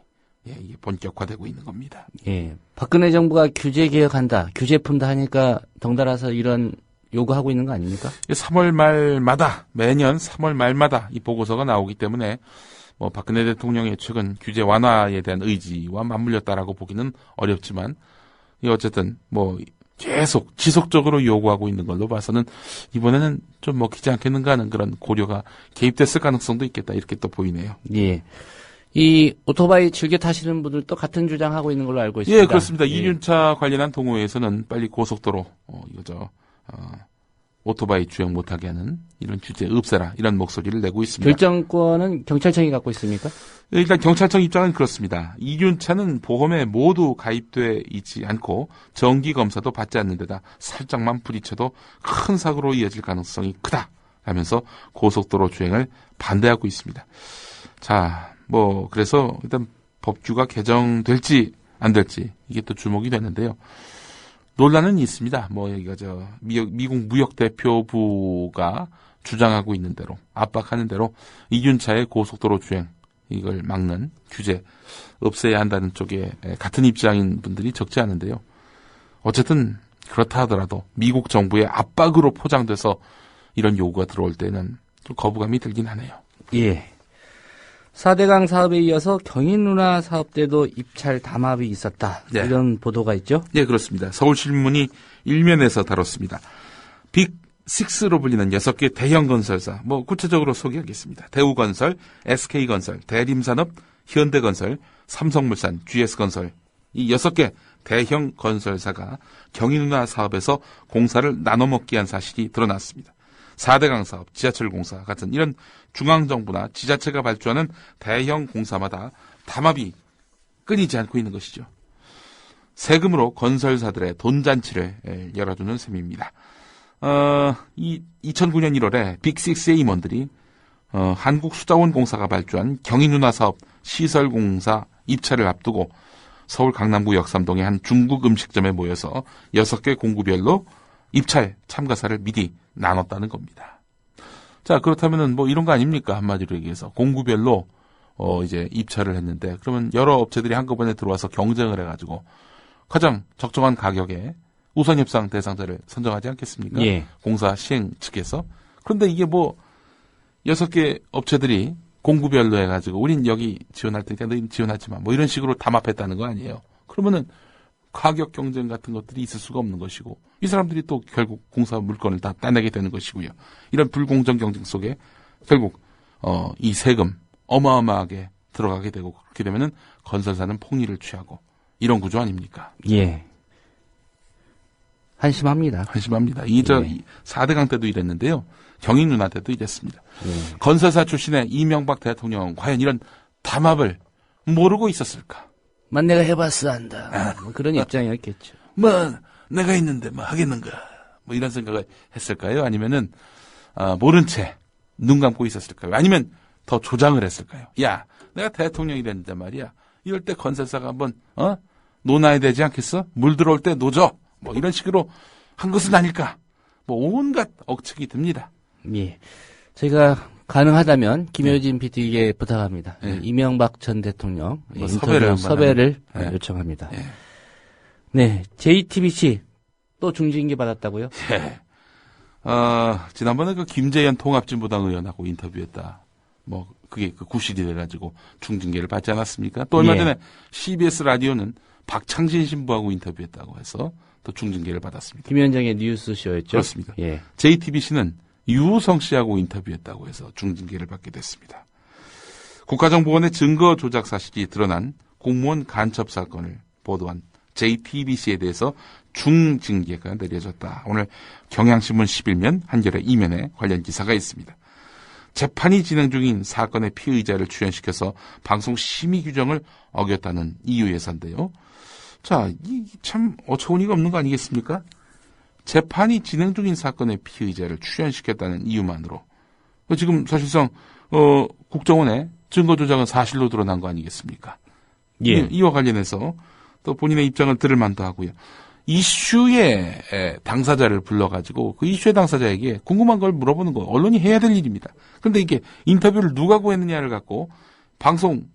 이게 본격화되고 있는 겁니다. 예. 박근혜 정부가 규제 개혁한다, 규제 푼다 하니까 덩달아서 이런 요구하고 있는 거 아닙니까? 3월 말마다, 매년 3월 말마다 이 보고서가 나오기 때문에 박근혜 대통령의 최근 규제 완화에 대한 의지와 맞물렸다라고 보기는 어렵지만, 어쨌든 계속 지속적으로 요구하고 있는 걸로 봐서는 이번에는 좀 먹히지 않겠는가 하는 그런 고려가 개입됐을 가능성도 있겠다 이렇게 또 보이네요. 예. 이 오토바이 즐겨 타시는 분들도 같은 주장하고 있는 걸로 알고 있습니다. 예, 그렇습니다. 이륜차 관련한 동호회에서는 빨리 고속도로 오토바이 주행 못하게 하는 이런 규제 없애라 이런 목소리를 내고 있습니다. 결정권은 경찰청이 갖고 있습니까? 일단 경찰청 입장은 그렇습니다. 이륜차는 보험에 모두 가입돼 있지 않고 정기 검사도 받지 않는 데다 살짝만 부딪혀도 큰 사고로 이어질 가능성이 크다 하면서 고속도로 주행을 반대하고 있습니다. 자, 그래서 일단 법규가 개정될지 안 될지 이게 또 주목이 되는데요. 논란은 있습니다. 여기가 미국 무역대표부가 주장하고 있는 대로, 압박하는 대로 이륜차의 고속도로 주행, 이걸 막는 규제 없애야 한다는 쪽에 같은 입장인 분들이 적지 않은데요. 어쨌든 그렇다 하더라도 미국 정부의 압박으로 포장돼서 이런 요구가 들어올 때는 좀 거부감이 들긴 하네요. 예. 4대강 사업에 이어서 경인운하 사업 때도 입찰 담합이 있었다. 네. 이런 보도가 있죠? 네, 그렇습니다. 서울신문이 일면에서 다뤘습니다. 빅6로 불리는 6개 대형 건설사, 구체적으로 소개하겠습니다. 대우건설, SK건설, 대림산업, 현대건설, 삼성물산, GS건설, 이 6개 대형 건설사가 경인운하 사업에서 공사를 나눠먹기 한 사실이 드러났습니다. 4대강 사업, 지하철 공사 같은 이런 중앙정부나 지자체가 발주하는 대형 공사마다 담합이 끊이지 않고 있는 것이죠. 세금으로 건설사들의 돈잔치를 열어주는 셈입니다. 2009년 1월에 빅6의 임원들이 한국수자원공사가 발주한 경인운하 사업 시설공사 입찰을 앞두고 서울 강남구 역삼동의 한 중국 음식점에 모여서 6개 공구별로 입찰 참가사를 미리 나눴다는 겁니다. 자, 그렇다면은 이런 거 아닙니까? 한마디로 얘기해서 공구별로 이제 입찰을 했는데, 그러면 여러 업체들이 한꺼번에 들어와서 경쟁을 해가지고 가장 적정한 가격에 우선 협상 대상자를 선정하지 않겠습니까? 예. 공사 시행 측에서. 그런데 이게 6개 업체들이 공구별로 해가지고 우린 여기 지원할 테니까 너희는 지원하지 마. 이런 식으로 담합했다는 거 아니에요. 그러면은 가격 경쟁 같은 것들이 있을 수가 없는 것이고, 이 사람들이 또 결국 공사 물건을 다 따내게 되는 것이고요. 이런 불공정 경쟁 속에 결국 이 세금 어마어마하게 들어가게 되고, 그렇게 되면은 건설사는 폭리를 취하고 이런 구조 아닙니까? 예. 한심합니다. 한심합니다. 4대강 때도 이랬는데요. 경인운하 때도 이랬습니다. 예. 건설사 출신의 이명박 대통령은 과연 이런 담합을 모르고 있었을까? 내가 해봤어 한다. 그런 입장이었겠죠. 내가 있는데 하겠는가? 이런 생각을 했을까요? 아니면은 모른 채 눈 감고 있었을까요? 아니면 더 조장을 했을까요? 야, 내가 대통령이랬는데 말이야. 이럴 때 건설사가 한번 논아야 되지 않겠어? 물 들어올 때 노져. 이런 식으로 한 것은 아닐까? 온갖 억측이 듭니다. 예. 저희가 가능하다면 김효진 PD에게 부탁합니다. 예. 이명박 전 대통령 섭외를 요청합니다. 예. 네, JTBC 또 중징계 받았다고요? 예. 지난번에 김재현 통합진보당 의원하고 인터뷰했다. 그게 구실이 돼가지고 중징계를 받지 않았습니까? 또 얼마 전에 CBS 라디오는 박창진 신부하고 인터뷰했다고 해서 또 중징계를 받았습니다. 김현정의 뉴스쇼였죠? 그렇습니다. 예. JTBC는 유우성 씨하고 인터뷰했다고 해서 중징계를 받게 됐습니다. 국가정보원의 증거 조작 사실이 드러난 공무원 간첩 사건을 보도한 JTBC에 대해서 중징계가 내려졌다. 오늘 경향신문 11면 한겨레 2면에 관련 기사가 있습니다. 재판이 진행 중인 사건의 피의자를 출연시켜서 방송 심의 규정을 어겼다는 이유에서인데요. 자, 참 어처구니가 없는 거 아니겠습니까? 재판이 진행 중인 사건의 피의자를 출연시켰다는 이유만으로 지금 사실상 국정원의 증거 조작은 사실로 드러난 거 아니겠습니까? 예. 이와 관련해서 또 본인의 입장을 들을 만도 하고요. 이슈의 당사자를 불러가지고 그 이슈의 당사자에게 궁금한 걸 물어보는 거 언론이 해야 될 일입니다. 그런데 이게 인터뷰를 누가 구했느냐를 갖고 방송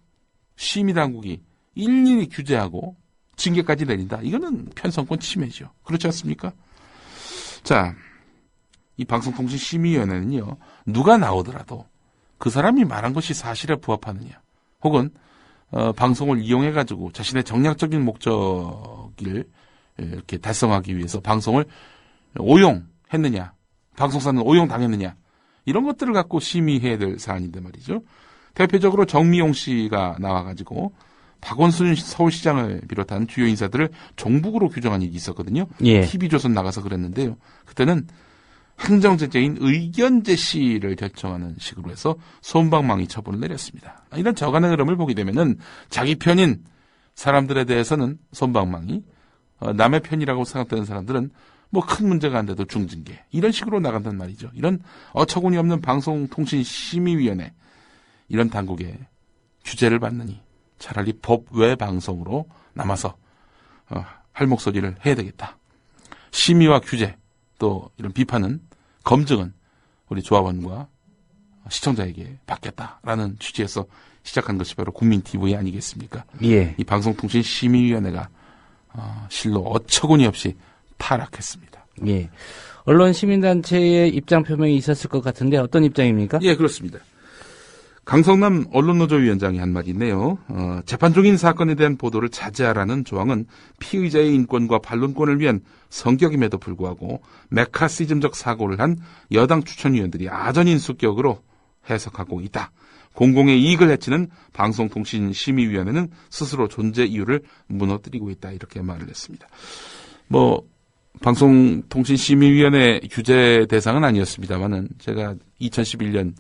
심의당국이 일일이 규제하고 징계까지 내린다. 이거는 편성권 침해죠. 그렇지 않습니까? 자, 이 방송통신심의위원회는요. 누가 나오더라도 그 사람이 말한 것이 사실에 부합하느냐 혹은 방송을 이용해가지고 자신의 정략적인 목적을 이렇게 달성하기 위해서 방송을 오용했느냐, 방송사는 오용당했느냐 이런 것들을 갖고 심의해야 될 사안인데 말이죠. 대표적으로 정미용 씨가 나와가지고 박원순 서울시장을 비롯한 주요 인사들을 종북으로 규정한 일이 있었거든요. 예. TV조선 나가서 그랬는데요. 그때는 행정제재인 의견 제시를 결정하는 식으로 해서 솜방망이 처분을 내렸습니다. 이런 저간의 흐름을 보게 되면은 자기 편인 사람들에 대해서는 솜방망이, 남의 편이라고 생각되는 사람들은 뭐 큰 문제가 안 돼도 중징계 이런 식으로 나간단 말이죠. 이런 어처구니 없는 방송통신심의위원회 이런 당국의 규제를 받느니 차라리 법 외 방송으로 남아서 할 목소리를 해야 되겠다. 심의와 규제 또 이런 비판은 검증은 우리 조합원과 시청자에게 받겠다라는 취지에서 시작한 것이 바로 국민TV 아니겠습니까? 예. 이 방송통신심의위원회가 실로 어처구니 없이 타락했습니다. 예. 언론 시민단체의 입장 표명이 있었을 것 같은데 어떤 입장입니까? 예, 그렇습니다. 강성남 언론노조위원장이 한 말이 있네요. 재판 중인 사건에 대한 보도를 자제하라는 조항은 피의자의 인권과 반론권을 위한 성격임에도 불구하고 메카시즘적 사고를 한 여당 추천위원들이 아전인수격으로 해석하고 있다. 공공의 이익을 해치는 방송통신심의위원회는 스스로 존재 이유를 무너뜨리고 있다. 이렇게 말을 했습니다. 방송통신심의위원회 규제 대상은 아니었습니다만은 제가 2011년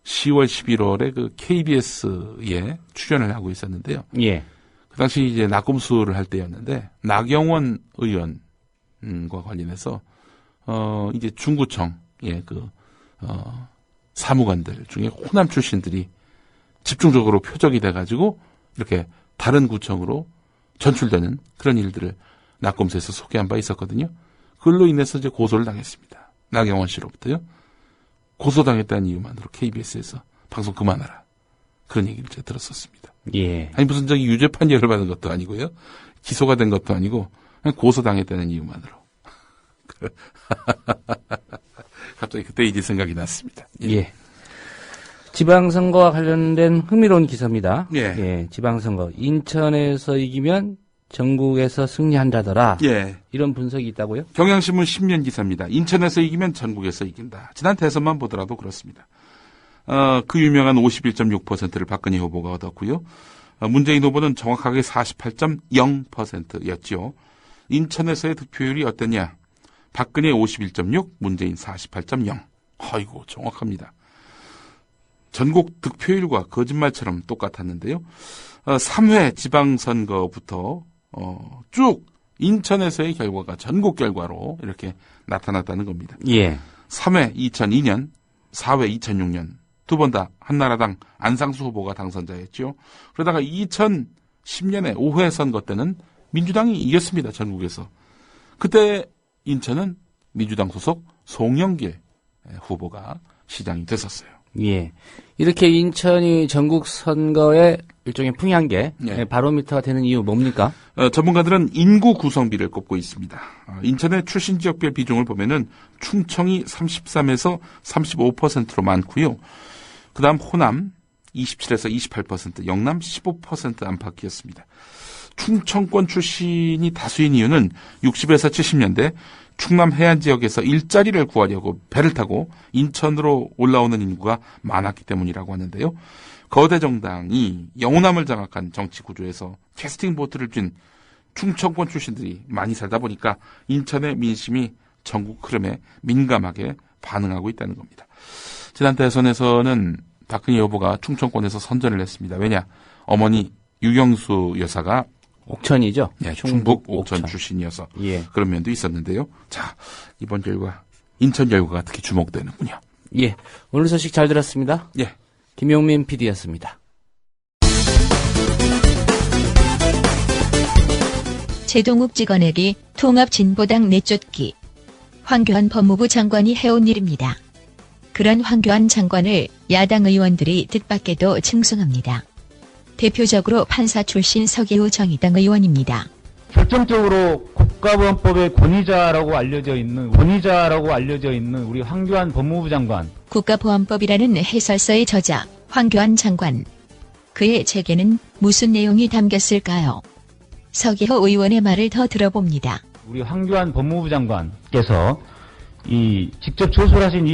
10월, 11월에 그 KBS에 출연을 하고 있었는데요. 예. 그 당시 이제 낙검수를 할 때였는데, 나경원 의원과 관련해서, 이제 중구청, 사무관들 중에 호남 출신들이 집중적으로 표적이 돼가지고, 이렇게 다른 구청으로 전출되는 그런 일들을 낙검수에서 소개한 바 있었거든요. 그걸로 인해서 이제 고소를 당했습니다. 나경원 씨로부터요. 고소당했다는 이유만으로 KBS에서 방송 그만하라. 그런 얘기를 제가 들었었습니다. 예. 아니, 무슨 저기 유죄 판결을 받은 것도 아니고요. 기소가 된 것도 아니고, 그냥 고소당했다는 이유만으로. 갑자기 그때 일이 생각이 났습니다. 예. 예. 지방선거와 관련된 흥미로운 기사입니다. 예. 예. 지방선거. 인천에서 이기면 전국에서 승리한다더라. 예. 이런 분석이 있다고요? 경향신문 10면 기사입니다. 인천에서 이기면 전국에서 이긴다. 지난 대선만 보더라도 그렇습니다. 그 유명한 51.6%를 박근혜 후보가 얻었고요. 문재인 후보는 정확하게 48.0%였죠. 인천에서의 득표율이 어땠냐? 박근혜 51.6, 문재인 48.0. 아이고, 정확합니다. 전국 득표율과 거짓말처럼 똑같았는데요. 3회 지방선거부터 쭉 인천에서의 결과가 전국 결과로 이렇게 나타났다는 겁니다. 예. 3회 2002년, 4회 2006년 두 번 다 한나라당 안상수 후보가 당선자였죠. 그러다가 2010년에 5회 선거 때는 민주당이 이겼습니다. 전국에서. 그때 인천은 민주당 소속 송영길 후보가 시장이 됐었어요. 예. 이렇게 인천이 전국 선거의 일종의 풍향계, 예. 바로미터가 되는 이유 뭡니까? 전문가들은 인구 구성비를 꼽고 있습니다. 인천의 출신 지역별 비중을 보면은 충청이 33에서 35%로 많고요. 그 다음 호남 27에서 28%, 영남 15% 안팎이었습니다. 충청권 출신이 다수인 이유는 60에서 70년대 충남 해안 지역에서 일자리를 구하려고 배를 타고 인천으로 올라오는 인구가 많았기 때문이라고 하는데요. 거대 정당이 영호남을 장악한 정치 구조에서 캐스팅 보트를 쥔 충청권 출신들이 많이 살다 보니까 인천의 민심이 전국 흐름에 민감하게 반응하고 있다는 겁니다. 지난 대선에서는 박근혜 여보가 충청권에서 선전을 했습니다. 왜냐? 어머니 유경수 여사가 옥천이죠? 네, 충북 옥천 출신이어서 예. 그런 면도 있었는데요. 자, 이번 결과 인천 결과가 특히 주목되는군요. 예, 오늘 소식 잘 들었습니다. 예, 김용민 PD였습니다. 제동욱 찍어내기 통합진보당 내쫓기. 황교안 법무부 장관이 해온 일입니다. 그런 황교안 장관을 야당 의원들이 뜻밖에도 칭송합니다. 대표적으로 판사 출신 서기우 정의당 의원입니다. 결정적으로 국가보안법의 권위자라고 알려져 있는 우리 황교안 법무부 장관. 국가보안법이라는 해설서의 저자 황교안 장관. 그의 책에는 무슨 내용이 담겼을까요? 서기호 의원의 말을 더 들어봅니다. 우리 황교안 법무부 장관께서 직접 조술하신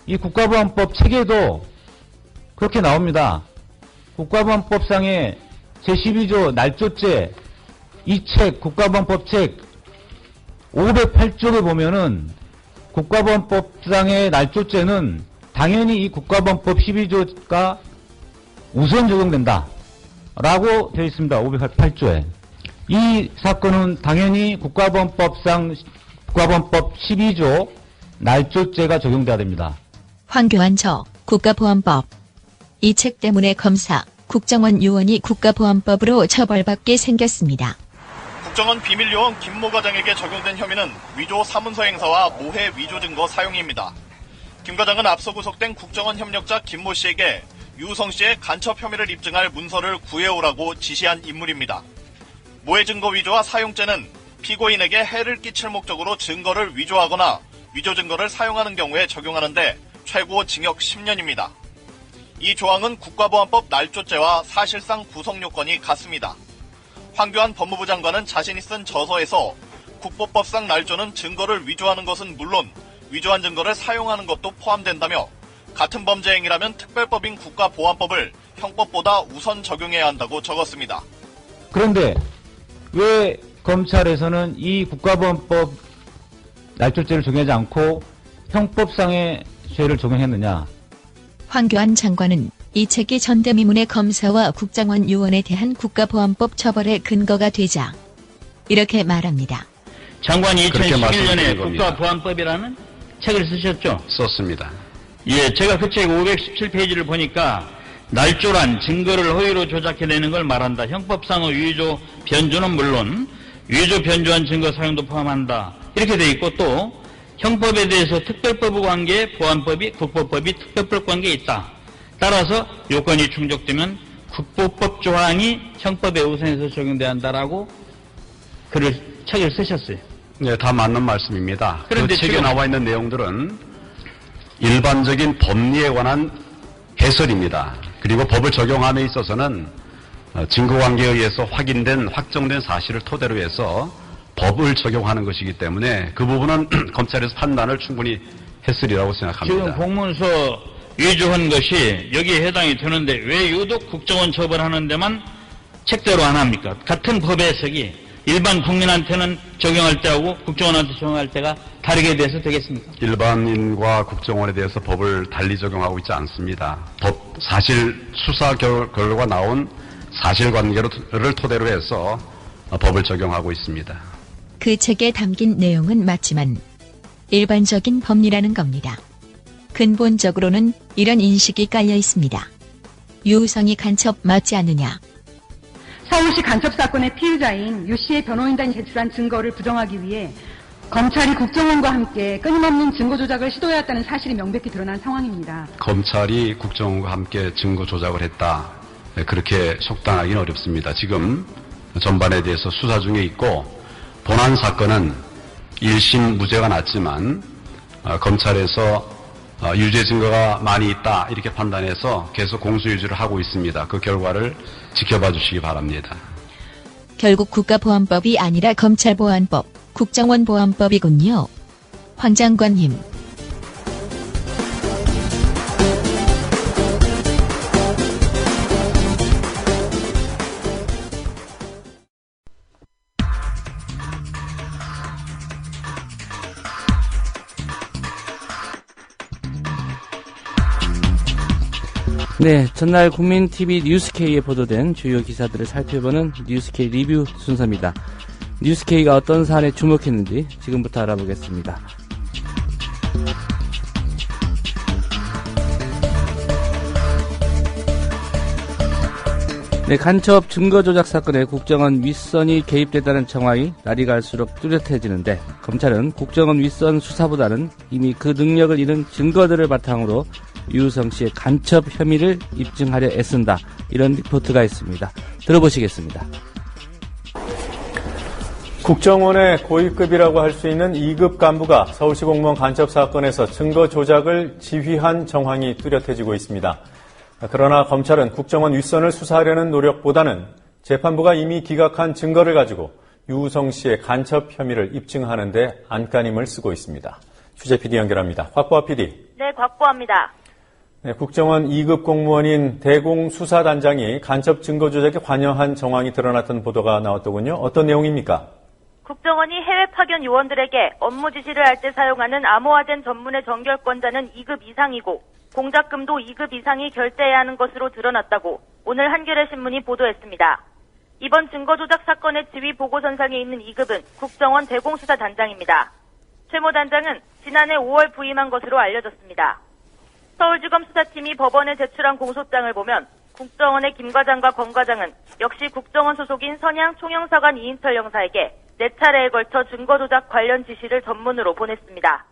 이 국가보안법 책에도 그렇게 나옵니다. 국가보안법상의 제12조 날조죄 이 책 국가보안법 책 508쪽에 보면은 국가보안법상의 날조죄는 당연히 이 국가보안법 12조가 우선 적용된다 라고 되어 있습니다. 508조에. 이 사건은 당연히 국가보안법 12조 날조죄가 적용돼야 됩니다. 황교안 저 국가보안법. 이 책 때문에 검사, 국정원 요원이 국가보안법으로 처벌받게 생겼습니다. 국정원 비밀요원 김모 과장에게 적용된 혐의는 위조 사문서 행사와 모해 위조 증거 사용입니다. 김 과장은 앞서 구속된 국정원 협력자 김모 씨에게 유성 씨의 간첩 혐의를 입증할 문서를 구해오라고 지시한 인물입니다. 모해 증거 위조와 사용죄는 피고인에게 해를 끼칠 목적으로 증거를 위조하거나 위조 증거를 사용하는 경우에 적용하는데 최고 징역 10년입니다. 이 조항은 국가보안법 날조죄와 사실상 구성 요건이 같습니다. 황교안 법무부 장관은 자신이 쓴 저서에서 국보법상 날조는 증거를 위조하는 것은 물론 위조한 증거를 사용하는 것도 포함된다며 같은 범죄 행위라면 특별법인 국가보안법을 형법보다 우선 적용해야 한다고 적었습니다. 그런데 왜 검찰에서는 이 국가보안법 날조죄를 적용하지 않고 형법상의 죄를 적용했느냐? 황교안 장관은 이 책이 전대미문의 검사와 국정원 요원에 대한 국가보안법 처벌의 근거가 되자 이렇게 말합니다. 장관이 2011년에 국가보안법이라는 책을 쓰셨죠? 썼습니다. 예, 제가 그 책 517페이지를 보니까 날조란 증거를 허위로 조작해내는 걸 말한다. 형법상의 위조, 변조는 물론 위조, 변조한 증거 사용도 포함한다. 이렇게 돼 있고 또 형법에 대해서 특별법 관계에 보안법이 국보법이 특별법 관계에 있다. 따라서 요건이 충족되면 국보법 조항이 형법에 우선해서 적용돼야 한다라고 책을 쓰셨어요. 네, 다 맞는 말씀입니다. 그런데 그 책에 나와 있는 내용들은 일반적인 법리에 관한 해설입니다. 그리고 법을 적용함에 있어서는 증거관계에 의해서 확정된 사실을 토대로 해서 법을 적용하는 것이기 때문에 그 부분은 검찰에서 판단을 충분히 했으리라고 생각합니다. 지금 공문서 위조한 것이 여기에 해당이 되는데 왜 유독 국정원 처벌하는 데만 책대로 안 합니까? 같은 법의 해석이 일반 국민한테는 적용할 때하고 국정원한테 적용할 때가 다르게 돼서 되겠습니까? 일반인과 국정원에 대해서 법을 달리 적용하고 있지 않습니다. 수사 결과 나온 사실관계를 토대로 해서 법을 적용하고 있습니다. 그 책에 담긴 내용은 맞지만 일반적인 법리라는 겁니다. 근본적으로는 이런 인식이 깔려 있습니다. 유우성이 간첩 맞지 않느냐. 서울시 간첩 사건의 피의자인 유 씨의 변호인단이 제출한 증거를 부정하기 위해 검찰이 국정원과 함께 끊임없는 증거 조작을 시도해왔다는 사실이 명백히 드러난 상황입니다. 검찰이 국정원과 함께 증거 조작을 했다. 그렇게 속단하기는 어렵습니다. 지금 전반에 대해서 수사 중에 있고 본안 사건은 1심 무죄가 났지만 검찰에서 유죄 증거가 많이 있다 이렇게 판단해서 계속 공소유지를 하고 있습니다. 그 결과를 지켜봐 주시기 바랍니다. 결국 국가보안법이 아니라 검찰보안법, 국정원보안법이군요. 황 장관님. 네, 전날 국민TV 뉴스K에 보도된 주요 기사들을 살펴보는 뉴스K 리뷰 순서입니다. 뉴스K가 어떤 사안에 주목했는지 지금부터 알아보겠습니다. 네, 간첩 증거 조작 사건에 국정원 윗선이 개입됐다는 정황이 날이 갈수록 뚜렷해지는데 검찰은 국정원 윗선 수사보다는 이미 그 능력을 잃은 증거들을 바탕으로 유우성 씨의 간첩 혐의를 입증하려 애쓴다. 이런 리포트가 있습니다. 들어보시겠습니다. 국정원의 고위급이라고 할 수 있는 2급 간부가 서울시 공무원 간첩 사건에서 증거 조작을 지휘한 정황이 뚜렷해지고 있습니다. 그러나 검찰은 국정원 윗선을 수사하려는 노력보다는 재판부가 이미 기각한 증거를 가지고 유우성 씨의 간첩 혐의를 입증하는 데 안간힘을 쓰고 있습니다. 취재 PD 연결합니다. 곽보아 PD. 네, 곽보아입니다. 네, 국정원 2급 공무원인 대공수사단장이 간첩 증거 조작에 관여한 정황이 드러났던 보도가 나왔더군요. 어떤 내용입니까? 국정원이 해외 파견 요원들에게 업무 지시를 할 때 사용하는 암호화된 전문의 정결권자는 2급 이상이고 공작금도 2급 이상이 결제해야 하는 것으로 드러났다고 오늘 한겨레 신문이 보도했습니다. 이번 증거 조작 사건의 지휘 보고선상에 있는 2급은 국정원 대공수사단장입니다. 최모 단장은 지난해 5월 부임한 것으로 알려졌습니다. 서울지검 수사팀이 법원에 제출한 공소장을 보면 국정원의 김 과장과 권 과장은 역시 국정원 소속인 선양 총영사관 이인철 영사에게 4차례에 걸쳐 증거 조작 관련 지시를 전문으로 보냈습니다.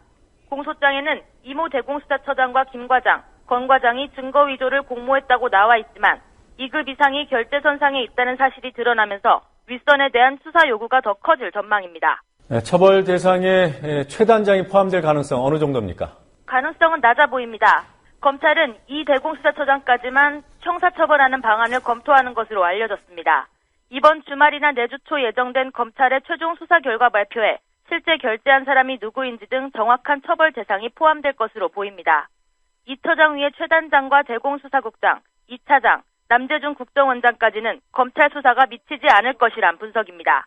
공소장에는 이모 대공수사처장과 김 과장, 권 과장이 증거 위조를 공모했다고 나와 있지만 2급 이상이 결제선상에 있다는 사실이 드러나면서 윗선에 대한 수사 요구가 더 커질 전망입니다. 네, 처벌 대상에 최 단장이 포함될 가능성 어느 정도입니까? 가능성은 낮아 보입니다. 검찰은 이 대공수사처장까지만 형사처벌하는 방안을 검토하는 것으로 알려졌습니다. 이번 주말이나 내주 초 예정된 검찰의 최종 수사 결과 발표에 실제 결제한 사람이 누구인지 등 정확한 처벌 대상이 포함될 것으로 보입니다. 이 처장 위에 최 단장과 대공수사국장, 이 차장, 남재준 국정원장까지는 검찰 수사가 미치지 않을 것이란 분석입니다.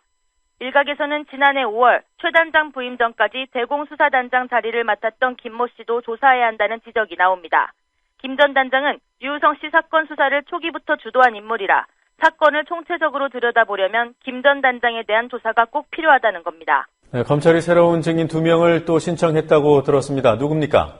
일각에서는 지난해 5월 최 단장 부임 전까지 대공수사단장 자리를 맡았던 김모 씨도 조사해야 한다는 지적이 나옵니다. 김 전 단장은 유우성 씨 사건 수사를 초기부터 주도한 인물이라 사건을 총체적으로 들여다보려면 김 전 단장에 대한 조사가 꼭 필요하다는 겁니다. 네, 검찰이 새로운 증인 2명을 또 신청했다고 들었습니다. 누굽니까?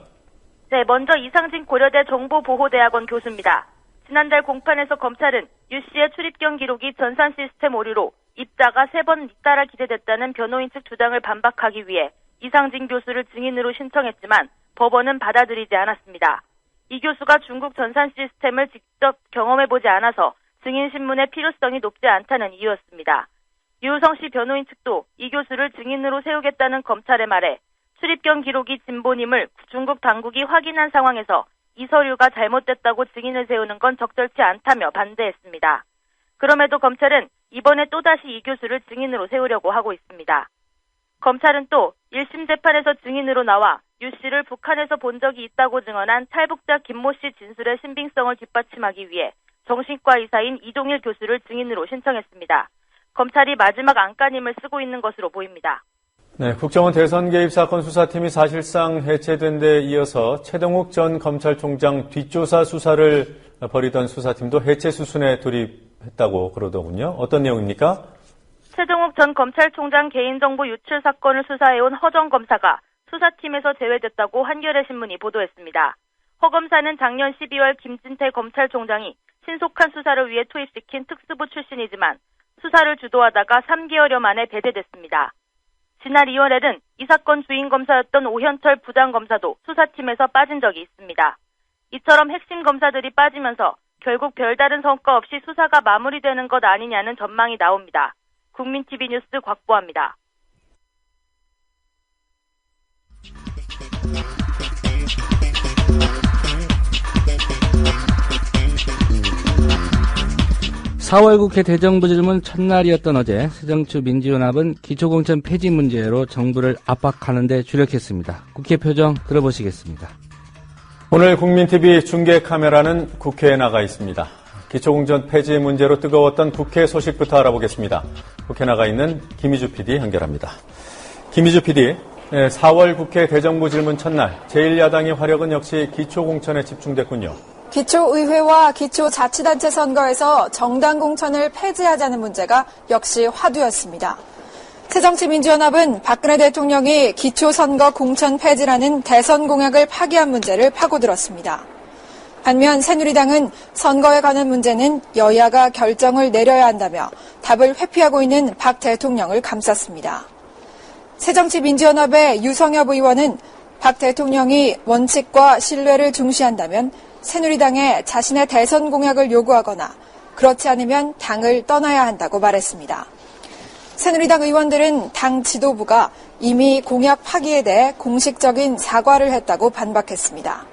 네, 먼저 이상진 고려대 정보보호대학원 교수입니다. 지난달 공판에서 검찰은 유 씨의 출입경 기록이 전산 시스템 오류로 입자가 3번 잇따라 기재됐다는 변호인 측 주장을 반박하기 위해 이상진 교수를 증인으로 신청했지만 법원은 받아들이지 않았습니다. 이 교수가 중국 전산 시스템을 직접 경험해보지 않아서 증인 신문의 필요성이 높지 않다는 이유였습니다. 유우성 씨 변호인 측도 이 교수를 증인으로 세우겠다는 검찰의 말에 출입경 기록이 진본임을 중국 당국이 확인한 상황에서 이 서류가 잘못됐다고 증인을 세우는 건 적절치 않다며 반대했습니다. 그럼에도 검찰은 이번에 또다시 이 교수를 증인으로 세우려고 하고 있습니다. 검찰은 또 1심 재판에서 증인으로 나와 유 씨를 북한에서 본 적이 있다고 증언한 탈북자 김모 씨 진술의 신빙성을 뒷받침하기 위해 정신과 의사인 이동일 교수를 증인으로 신청했습니다. 검찰이 마지막 안간힘을 쓰고 있는 것으로 보입니다. 네, 국정원 대선 개입 사건 수사팀이 사실상 해체된 데 이어서 최동욱 전 검찰총장 뒷조사 수사를 벌이던 수사팀도 해체 수순에 돌입했다고 그러더군요. 어떤 내용입니까? 최동욱 전 검찰총장 개인정보 유출 사건을 수사해온 허 전 검사가 수사팀에서 제외됐다고 한겨레 신문이 보도했습니다. 허 검사는 작년 12월 김진태 검찰총장이 신속한 수사를 위해 투입시킨 특수부 출신이지만 수사를 주도하다가 3개월여 만에 배제됐습니다. 지난 2월에는 이 사건 주인 검사였던 오현철 부장검사도 수사팀에서 빠진 적이 있습니다. 이처럼 핵심 검사들이 빠지면서 결국 별다른 성과 없이 수사가 마무리되는 것 아니냐는 전망이 나옵니다. 국민TV 뉴스 곽보아입니다. (4월) 국회 대정부 질문 첫날이었던 어제 새정치 민주연합은 기초공천 폐지 문제로 정부를 압박하는 데 주력했습니다. 국회 표정 들어보시겠습니다. 오늘 국민TV 중계 카메라는 국회에 나가 있습니다. 기초공천 폐지 문제로 뜨거웠던 국회 소식부터 알아보겠습니다. 국회 나가 있는 김희주 PD 연결합니다. 김희주 PD, 4월 국회 대정부 질문 첫날 제1야당의 화력은 역시 기초공천에 집중됐군요. 기초의회와 기초자치단체 선거에서 정당 공천을 폐지하자는 문제가 역시 화두였습니다. 새정치민주연합은 박근혜 대통령이 기초선거 공천 폐지라는 대선 공약을 파기한 문제를 파고들었습니다. 반면 새누리당은 선거에 관한 문제는 여야가 결정을 내려야 한다며 답을 회피하고 있는 박 대통령을 감쌌습니다. 새정치민주연합의 유성엽 의원은 박 대통령이 원칙과 신뢰를 중시한다면 새누리당에 자신의 대선 공약을 요구하거나 그렇지 않으면 당을 떠나야 한다고 말했습니다. 새누리당 의원들은 당 지도부가 이미 공약 파기에 대해 공식적인 사과를 했다고 반박했습니다.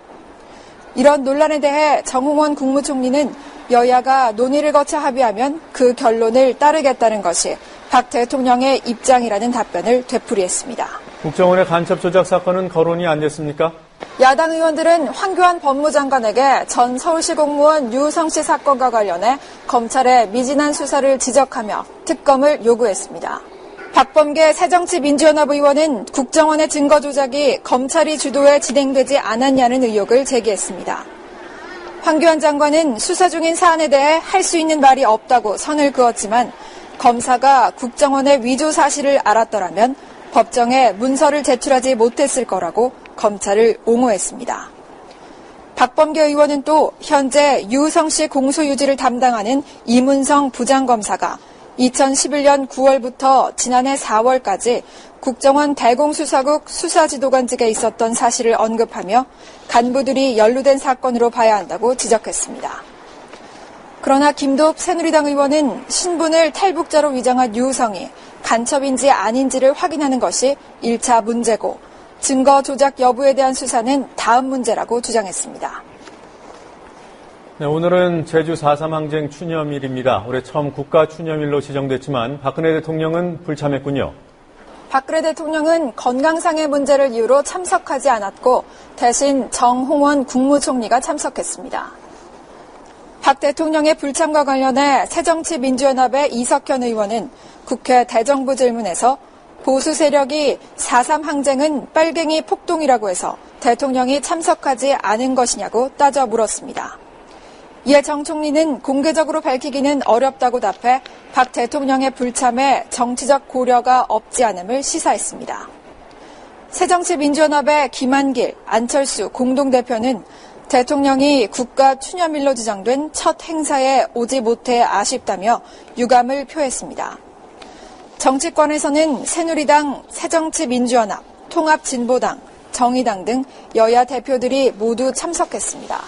이런 논란에 대해 정홍원 국무총리는 여야가 논의를 거쳐 합의하면 그 결론을 따르겠다는 것이 박 대통령의 입장이라는 답변을 되풀이했습니다. 국정원의 간첩 조작 사건은 거론이 안 됐습니까? 야당 의원들은 황교안 법무장관에게 전 서울시 공무원 유성씨 사건과 관련해 검찰의 미진한 수사를 지적하며 특검을 요구했습니다. 박범계 새정치민주연합 의원은 국정원의 증거 조작이 검찰이 주도해 진행되지 않았냐는 의혹을 제기했습니다. 황교안 장관은 수사 중인 사안에 대해 할 수 있는 말이 없다고 선을 그었지만 검사가 국정원의 위조 사실을 알았더라면 법정에 문서를 제출하지 못했을 거라고 검찰을 옹호했습니다. 박범계 의원은 또 현재 유성씨 공소유지를 담당하는 이문성 부장검사가 2011년 9월부터 지난해 4월까지 국정원 대공수사국 수사지도관직에 있었던 사실을 언급하며 간부들이 연루된 사건으로 봐야 한다고 지적했습니다. 그러나 김도읍 새누리당 의원은 신분을 탈북자로 위장한 유성이 간첩인지 아닌지를 확인하는 것이 1차 문제고 증거 조작 여부에 대한 수사는 다음 문제라고 주장했습니다. 네, 오늘은 제주 4.3 항쟁 추념일입니다. 올해 처음 국가 추념일로 지정됐지만 박근혜 대통령은 불참했군요. 박근혜 대통령은 건강상의 문제를 이유로 참석하지 않았고 대신 정홍원 국무총리가 참석했습니다. 박 대통령의 불참과 관련해 새정치민주연합의 이석현 의원은 국회 대정부 질문에서 보수 세력이 4.3 항쟁은 빨갱이 폭동이라고 해서 대통령이 참석하지 않은 것이냐고 따져 물었습니다. 이에 정 총리는 공개적으로 밝히기는 어렵다고 답해 박 대통령의 불참에 정치적 고려가 없지 않음을 시사했습니다. 새정치민주연합의 김한길, 안철수 공동대표는 대통령이 국가 추념일로 지정된 첫 행사에 오지 못해 아쉽다며 유감을 표했습니다. 정치권에서는 새누리당, 새정치민주연합, 통합진보당, 정의당 등 여야 대표들이 모두 참석했습니다.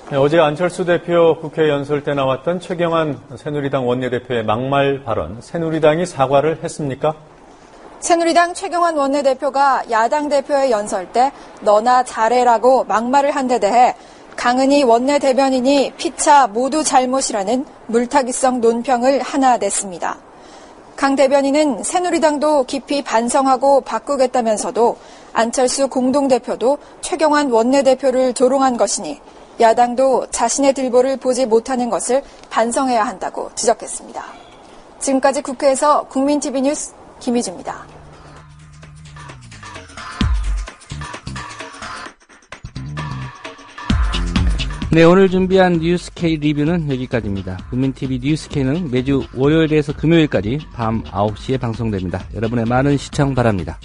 네, 어제 안철수 대표 국회 연설 때 나왔던 최경환 새누리당 원내대표의 막말 발언, 새누리당이 사과를 했습니까? 새누리당 최경환 원내대표가 야당 대표의 연설 때 너나 잘해라고 막말을 한 데 대해 강은희 원내대변인이 피차 모두 잘못이라는 물타기성 논평을 하나 냈습니다. 강 대변인은 새누리당도 깊이 반성하고 바꾸겠다면서도 안철수 공동대표도 최경환 원내대표를 조롱한 것이니 야당도 자신의 들보를 보지 못하는 것을 반성해야 한다고 지적했습니다. 지금까지 국회에서 국민TV 뉴스 김희주입니다. 네, 오늘 준비한 뉴스K 리뷰는 여기까지입니다. 국민TV 뉴스K는 매주 월요일에서 금요일까지 밤 9시에 방송됩니다. 여러분의 많은 시청 바랍니다.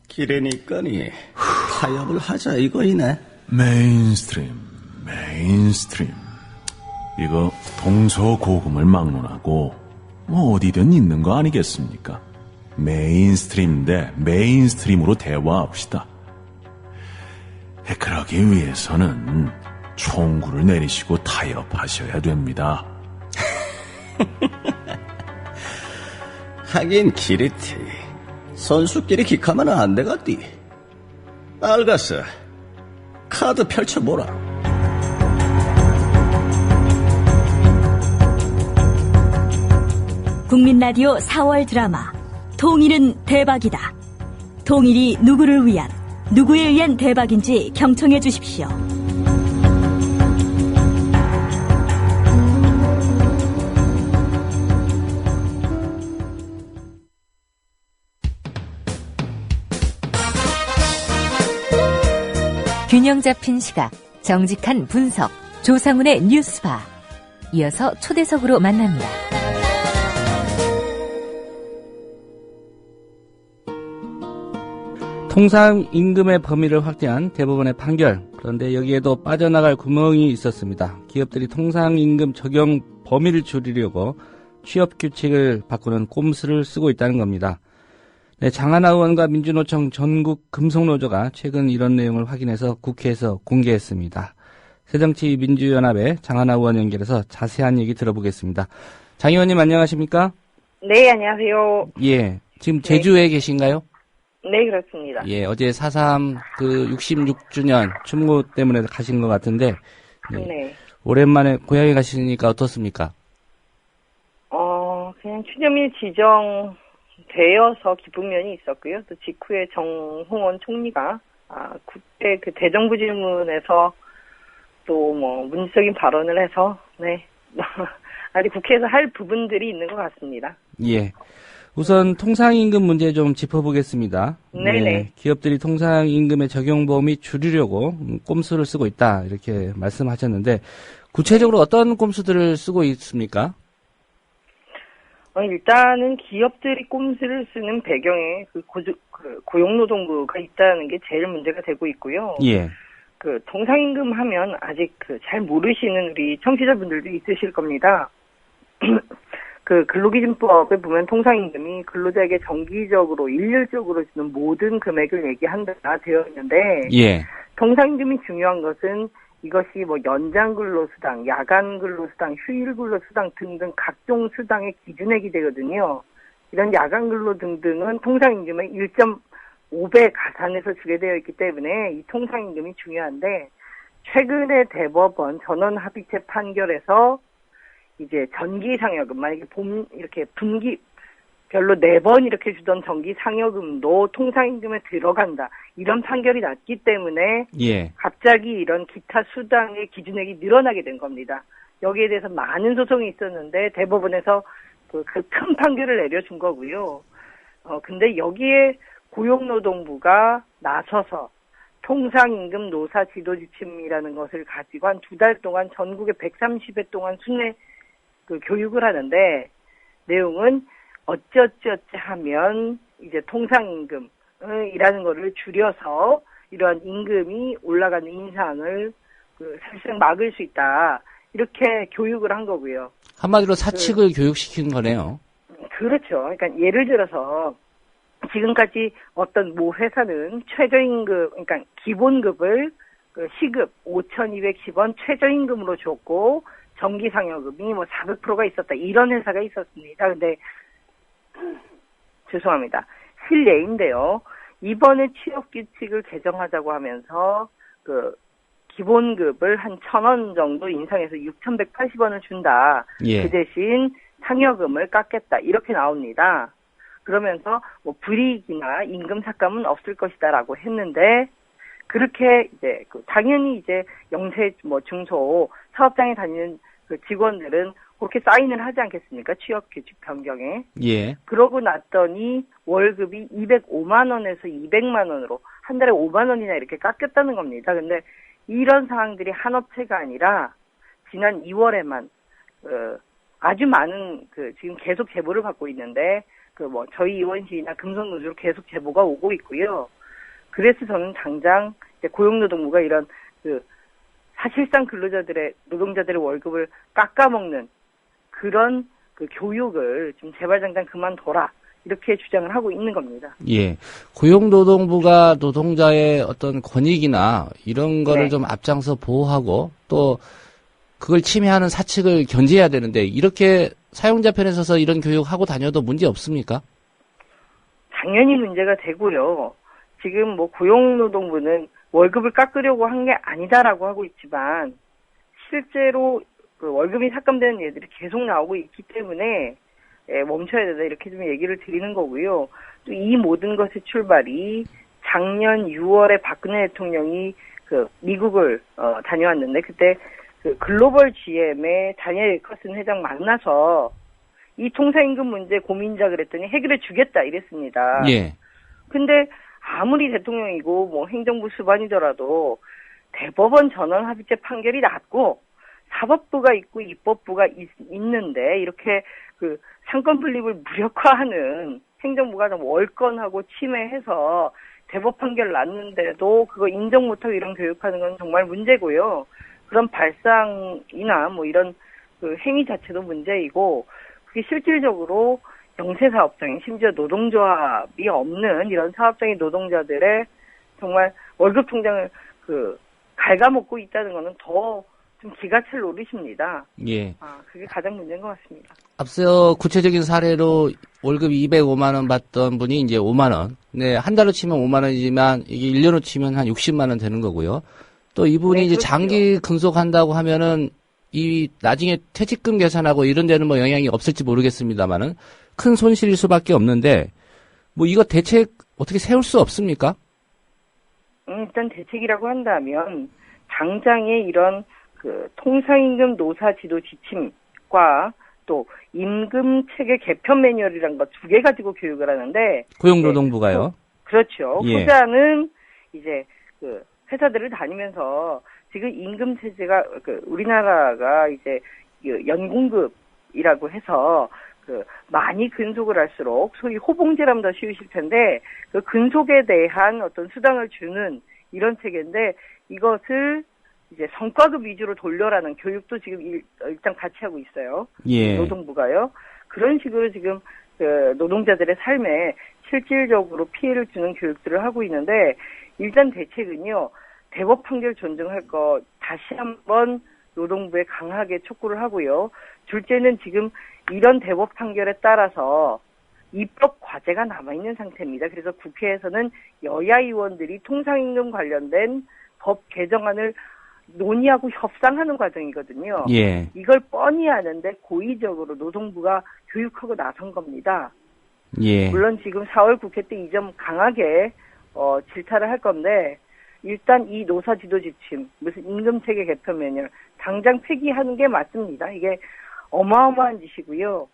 기래니까니 타협을 하자 이거이네. 메인스트림. 이거 동서고금을 막론하고 뭐 어디든 있는 거 아니겠습니까? 메인스트림 대 메인스트림으로 대화합시다. 그러기 위해서는 총구를 내리시고 타협하셔야 됩니다. 하긴 기리티 선수끼리 기카면 안 되겠디. 알겠어. 카드 펼쳐보라. 국민라디오 4월 드라마 통일은 대박이다. 통일이 누구를 위한, 누구에 의한 대박인지 경청해 주십시오. 균형 잡힌 시각, 정직한 분석, 조상훈의 뉴스바. 이어서 초대석으로 만납니다. 통상임금의 범위를 확대한 대법원의 판결. 그런데 여기에도 빠져나갈 구멍이 있었습니다. 기업들이 통상임금 적용 범위를 줄이려고 취업규칙을 바꾸는 꼼수를 쓰고 있다는 겁니다. 네, 장하나 의원과 민주노총 전국금속노조가 최근 이런 내용을 확인해서 국회에서 공개했습니다. 새정치민주연합의 장하나 의원 연결해서 자세한 얘기 들어보겠습니다. 장 의원님 안녕하십니까? 네, 안녕하세요. 예, 지금 제주에 계신가요? 네, 그렇습니다. 예, 어제 4.3 66주년 추모 때문에 가신 것 같은데, 네. 오랜만에 고향에 가시니까 어떻습니까? 그냥 추념일 지정되어서 기쁜 면이 있었고요. 또 직후에 정홍원 총리가, 그때 그 대정부 질문에서 또 문지적인 발언을 해서, 네. 아직 국회에서 할 부분들이 있는 것 같습니다. 예. 우선 통상임금 문제 좀 짚어보겠습니다. 네네. 네, 기업들이 통상임금의 적용 범위 줄이려고 꼼수를 쓰고 있다 이렇게 말씀하셨는데 구체적으로 어떤 꼼수들을 쓰고 있습니까? 일단은 기업들이 꼼수를 쓰는 배경에 고용노동부가 있다는 게 제일 문제가 되고 있고요. 예. 통상임금 하면 아직 잘 모르시는 우리 청취자분들도 있으실 겁니다. 근로기준법에 보면 통상임금이 근로자에게 정기적으로 일률적으로 주는 모든 금액을 얘기한다 되어 있는데, 예. 통상임금이 중요한 것은 이것이 연장 근로수당, 야간 근로수당, 휴일 근로수당 등등 각종 수당의 기준액이 되거든요. 이런 야간 근로 등등은 통상임금의 1.5배 가산해서 주게 되어 있기 때문에 이 통상임금이 중요한데, 최근에 대법원 전원합의체 판결에서 이제 전기 상여금, 만약에 이렇게 분기별로 4번 이렇게 주던 전기 상여금도 통상임금에 들어간다. 이런 판결이 났기 때문에 예. 갑자기 이런 기타 수당의 기준액이 늘어나게 된 겁니다. 여기에 대해서 많은 소송이 있었는데 대법원에서 그 큰 판결을 내려준 거고요. 근데 여기에 고용노동부가 나서서 통상임금 노사 지도지침이라는 것을 가지고 한 2달 동안 전국에 130회 동안 순회 교육을 하는데 내용은 어쩌어쩌 하면 이제 통상임금이라는 거를 줄여서 이러한 임금이 올라가는 인상을 사실상 막을 수 있다. 이렇게 교육을 한 거고요. 한마디로 사측을 교육시킨 거네요. 그렇죠. 그러니까 예를 들어서 지금까지 어떤 모 회사는 최저임금, 그러니까 기본급을 시급 5,210원 최저임금으로 줬고 정기상여금이 400%가 있었다. 이런 회사가 있었습니다. 근데 죄송합니다. 실례인데요. 이번에 취업규칙을 개정하자고 하면서 기본급을 한 1,000원 정도 인상해서 6,180원을 준다. 예. 그 대신 상여금을 깎겠다. 이렇게 나옵니다. 그러면서 불이익이나 임금 삭감은 없을 것이다라고 했는데 그렇게 이제 당연히 이제 영세 중소 사업장에 다니는 직원들은 그렇게 사인을 하지 않겠습니까? 취업규칙 변경에. 예. 그러고 났더니 월급이 205만 원에서 200만 원으로 한 달에 5만 원이나 이렇게 깎였다는 겁니다. 근데 이런 상황들이 한 업체가 아니라 지난 2월에만 아주 많은 지금 계속 제보를 받고 있는데 저희 의원실이나 금속노조로 계속 제보가 오고 있고요. 그래서 저는 당장 고용노동부가 이런 사실상 노동자들의 월급을 깎아먹는 그런 교육을 좀 제발 당장 그만둬라. 이렇게 주장을 하고 있는 겁니다. 예. 고용노동부가 노동자의 어떤 권익이나 이런 거를 네. 좀 앞장서 보호하고 또 그걸 침해하는 사측을 견제해야 되는데 이렇게 사용자 편에 서서 이런 교육하고 다녀도 문제 없습니까? 당연히 문제가 되고요. 지금 고용노동부는 월급을 깎으려고 한 게 아니다라고 하고 있지만 실제로 월급이 삭감되는 예들이 계속 나오고 있기 때문에 멈춰야 된다 이렇게 좀 얘기를 드리는 거고요. 또 이 모든 것의 출발이 작년 6월에 박근혜 대통령이 미국을 다녀왔는데 그때 글로벌 GM의 다니엘 엘커슨 회장 만나서 이 통상임금 문제 고민자 그랬더니 해결해 주겠다 이랬습니다. 예. 근데 아무리 대통령이고 행정부 수반이더라도 대법원 전원합의체 판결이 났고 사법부가 있고 입법부가 있는데 이렇게 그 상권 분립을 무력화하는 행정부가 좀 월권하고 침해해서 대법 판결 났는데도 그거 인정 못하고 이런 교육하는 건 정말 문제고요. 그런 발상이나 뭐 이런 그 행위 자체도 문제이고 그게 실질적으로 영세사업장이 심지어 노동조합이 없는 이런 사업장의 노동자들의 정말 월급 통장을 그 갉아먹고 있다는 거는 더 좀 기가 찰 노릇입니다. 예. 그게 가장 문제인 것 같습니다. 앞서 구체적인 사례로 월급 205만 원 받던 분이 이제 5만 원. 네, 한 달로 치면 5만 원이지만 이게 1년으로 치면 한 60만 원 되는 거고요. 또 이분이 네, 이제 그렇죠. 장기 근속한다고 하면은 이 나중에 퇴직금 계산하고 이런 데는 뭐 영향이 없을지 모르겠습니다만은 큰 손실일 수밖에 없는데 뭐 이거 대책 어떻게 세울 수 없습니까? 일단 대책이라고 한다면 당장의 이런 그 통상임금 노사 지도 지침과 또 임금 체계 개편 매뉴얼이라는 거 2개 가지고 교육을 하는데 고용노동부가요. 그렇죠. 예. 후자는 이제 그 회사들을 다니면서 지금 임금 체제가 그 우리나라가 이제 그 연공급이라고 해서 그 많이 근속을 할수록 소위 호봉제라면 더 쉬우실 텐데 그 근속에 대한 어떤 수당을 주는 이런 체계인데 이것을 이제 성과급 위주로 돌려라는 교육도 지금 일단 같이 하고 있어요. 예. 노동부가요. 그런 식으로 지금 그 노동자들의 삶에 실질적으로 피해를 주는 교육들을 하고 있는데 일단 대책은요. 대법 판결 존중할 거 다시 한번 노동부에 강하게 촉구를 하고요. 둘째는 지금 이런 대법 판결에 따라서 입법 과제가 남아있는 상태입니다. 그래서 국회에서는 여야 의원들이 통상임금 관련된 법 개정안을 논의하고 협상하는 과정이거든요. 예. 이걸 뻔히 아는데 고의적으로 노동부가 교육하고 나선 겁니다. 예. 물론 지금 4월 국회 때 이 점 강하게 질타를 할 건데 일단 이 노사지도 지침, 무슨 임금체계 개편 매뉴얼 당장 폐기하는 게 맞습니다. 이게 어마어마한 짓이고요.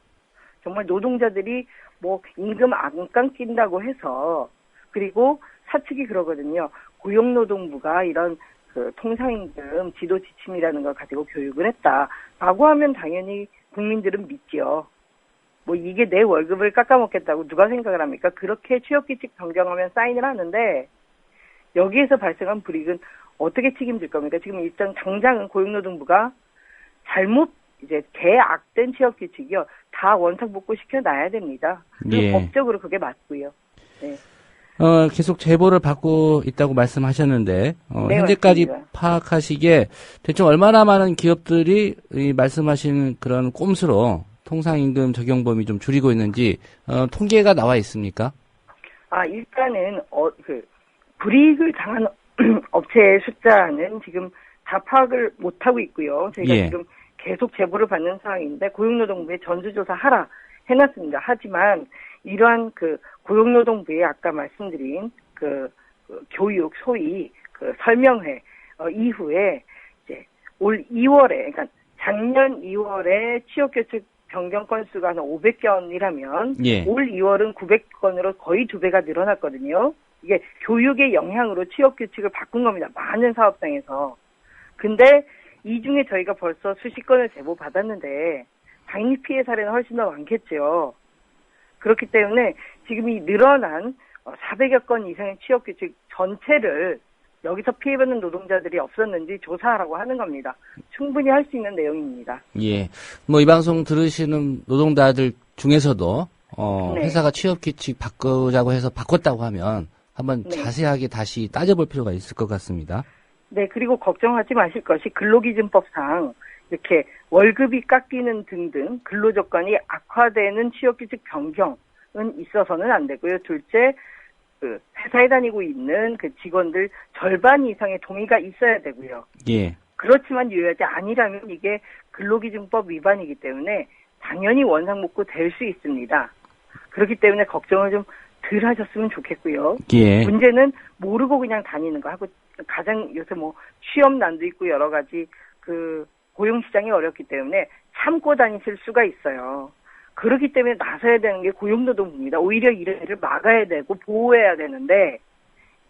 정말 노동자들이 뭐 임금 안 깎인다고 해서 그리고 사측이 그러거든요. 고용노동부가 이런 그 통상임금 지도 지침이라는 걸 가지고 교육을 했다라고 하면 당연히 국민들은 믿죠. 뭐 이게 내 월급을 깎아먹겠다고 누가 생각을 합니까? 그렇게 취업규칙 변경하면 사인을 하는데 여기에서 발생한 불이익은 어떻게 책임질 겁니까? 지금 일단 당장은 고용노동부가 잘못 이제 개악된 취업규칙이요 다 원상복구 시켜놔야 됩니다. 그리고 예. 법적으로 그게 맞고요. 네. 계속 제보를 받고 있다고 말씀하셨는데 네, 현재까지 맞습니다. 파악하시기에 대충 얼마나 많은 기업들이 이 말씀하신 그런 꼼수로 통상임금 적용 범위 좀 줄이고 있는지 통계가 나와 있습니까? 일단은 불이익을 당한 업체의 숫자는 지금 다 파악을 못 하고 있고요. 저희가 예. 지금 계속 제보를 받는 상황인데 고용노동부에 전수조사 하라 해놨습니다. 하지만 이러한 그 고용노동부에 아까 말씀드린 그 교육 소위 그 설명회 이후에 이제 올 2월에 그러니까 작년 2월에 취업규칙 변경 건수가 한 500건이라면 예. 올 2월은 900건으로 거의 2배가 늘어났거든요. 이게 교육의 영향으로 취업규칙을 바꾼 겁니다. 많은 사업장에서. 근데 이 중에 저희가 벌써 수십 건을 제보받았는데 당연히 피해 사례는 훨씬 더 많겠죠. 그렇기 때문에 지금 이 늘어난 400여 건 이상의 취업규칙 전체를 여기서 피해받는 노동자들이 없었는지 조사하라고 하는 겁니다. 충분히 할 수 있는 내용입니다. 예. 뭐 이 방송 들으시는 노동자들 중에서도 네. 회사가 취업규칙 바꾸자고 해서 바꿨다고 하면 한번 자세하게 다시 따져볼 필요가 있을 것 같습니다. 네, 그리고 걱정하지 마실 것이 근로기준법상 이렇게 월급이 깎이는 등등 근로조건이 악화되는 취업규칙 변경은 있어서는 안 되고요. 둘째, 그 회사에 다니고 있는 그 직원들 절반 이상의 동의가 있어야 되고요. 예. 그렇지만 유효하지 아니라면 이게 근로기준법 위반이기 때문에 당연히 원상복구 될 수 있습니다. 그렇기 때문에 걱정을 좀 덜 하셨으면 좋겠고요. 예. 문제는 모르고 그냥 다니는 거 하고 가장 요새 뭐 취업난도 있고 여러 가지 그 고용시장이 어렵기 때문에 참고 다니실 수가 있어요. 그렇기 때문에 나서야 되는 게 고용노동부입니다. 오히려 이런 일을 막아야 되고 보호해야 되는데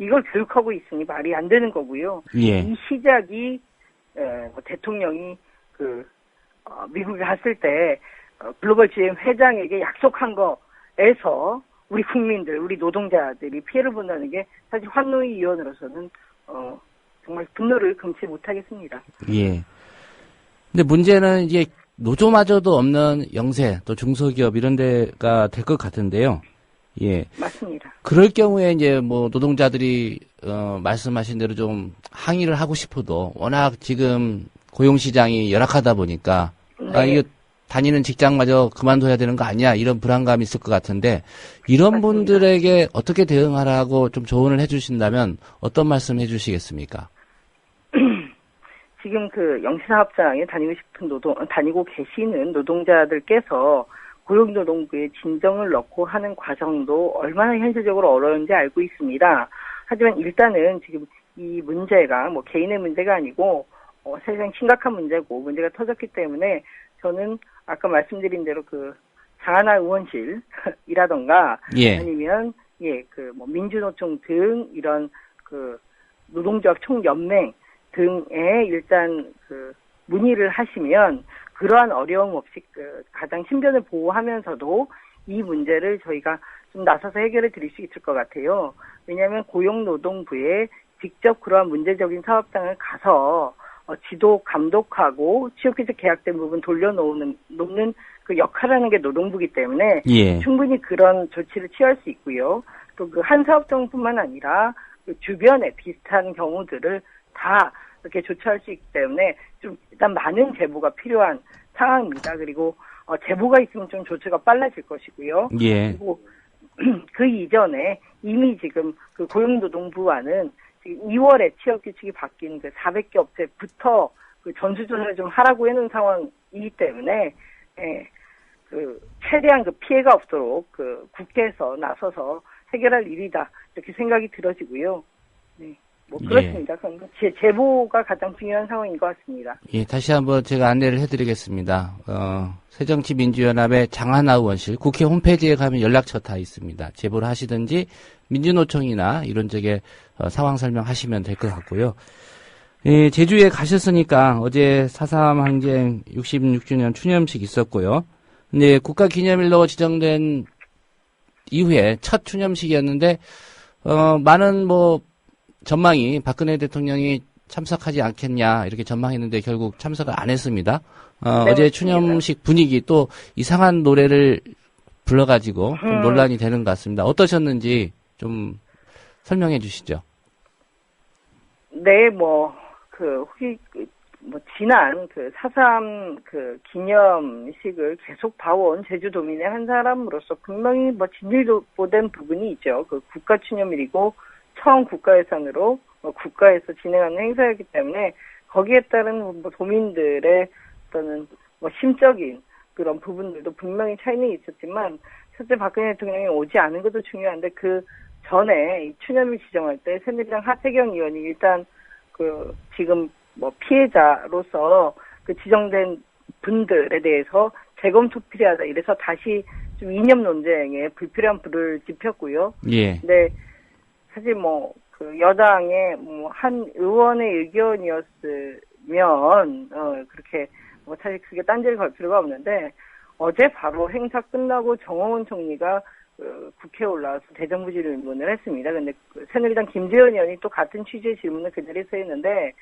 이걸 교육하고 있으니 말이 안 되는 거고요. 예. 이 시작이 대통령이 미국에 갔을 때 글로벌 GM 회장에게 약속한 거에서 우리 국민들, 우리 노동자들이 피해를 본다는 게 사실 환노위 위원으로서는 정말 분노를 금치 못하겠습니다. 예. 근데 문제는 이제 노조마저도 없는 영세 또 중소기업 이런 데가 될 것 같은데요. 예. 맞습니다. 그럴 경우에 이제 뭐 노동자들이 말씀하신 대로 좀 항의를 하고 싶어도 워낙 지금 고용 시장이 열악하다 보니까 이거 다니는 직장마저 그만둬야 되는 거 아니야 이런 불안감이 있을 것 같은데 이런 맞습니다. 분들에게 어떻게 대응하라고 좀 조언을 해주신다면 어떤 말씀 해주시겠습니까? 지금 영세사업장에 다니고 계시는 노동자들께서 고용노동부에 진정을 넣고 하는 과정도 얼마나 현실적으로 어려운지 알고 있습니다. 하지만 일단은 지금 이 문제가 뭐 개인의 문제가 아니고 사실상 심각한 문제고 문제가 터졌기 때문에 저는 아까 말씀드린 대로 장하나 의원실이라던가 예. 아니면 뭐 민주노총 등 이런 노동조합 총연맹 등에 일단 문의를 하시면 그러한 어려움 없이 가장 신변을 보호하면서도 이 문제를 저희가 좀 나서서 해결해 드릴 수 있을 것 같아요. 왜냐하면 고용노동부에 직접 그러한 문제적인 사업장을 가서 지도 감독하고 취업규칙 계약된 부분 돌려놓는 그 역할을 하는 게 노동부이기 때문에 예. 충분히 그런 조치를 취할 수 있고요. 또 한 사업장뿐만 아니라 주변에 비슷한 경우들을 다 이렇게 조처할 수 있기 때문에 좀 일단 많은 제보가 필요한 상황입니다. 그리고 제보가 있으면 좀 조치가 빨라질 것이고요. 예. 그리고 그 이전에 이미 지금 고용노동부와는 2월에 취업규칙이 바뀐 400개 업체부터 전수조사를 좀 하라고 해놓은 상황이기 때문에 최대한 피해가 없도록 국회에서 나서서 해결할 일이다 이렇게 생각이 들어지고요. 네. 그렇습니다. 예. 제보가 가장 중요한 상황인 것 같습니다. 예, 다시 한번 제가 안내를 해드리겠습니다. 새정치민주연합의 장하나 의원실 국회 홈페이지에 가면 연락처 다 있습니다. 제보를 하시든지 민주노총이나 이런 쪽에 상황 설명하시면 될 것 같고요. 예, 제주에 가셨으니까 어제 4.3 항쟁 66주년 추념식 있었고요. 근데 국가기념일로 지정된 이후에 첫 추념식이었는데 많은 전망이 박근혜 대통령이 참석하지 않겠냐 이렇게 전망했는데 결국 참석을 안 했습니다. 네, 어제 추념식 분위기 또 이상한 노래를 불러가지고 좀 논란이 되는 것 같습니다. 어떠셨는지 좀 설명해 주시죠. 네, 지난 4.3 기념식을 계속 봐온 제주도민의 한 사람으로서 분명히 진일보된 부분이 있죠. 국가 추념일이고 처음 국가 예산으로 국가에서 진행하는 행사였기 때문에 거기에 따른 도민들의 어떤 심적인 그런 부분들도 분명히 차이는 있었지만 실제 박근혜 대통령이 오지 않은 것도 중요한데 그 전에 이 추념일 지정할 때 새누리당 하태경 의원이 일단 지금 피해자로서 지정된 분들에 대해서 재검토 필요하다 이래서 다시 좀 이념 논쟁에 불필요한 불을 지폈고요. 예. 근데 사실 여당의 한 의원의 의견이었으면 그렇게 사실 그게 딴지를 걸 필요가 없는데 어제 바로 행사 끝나고 정홍원 총리가 국회에 올라와서 대정부 질문을 했습니다. 근데 새누리당 김재현 의원이 또 같은 취지의 질문을 그 자리에서 했는데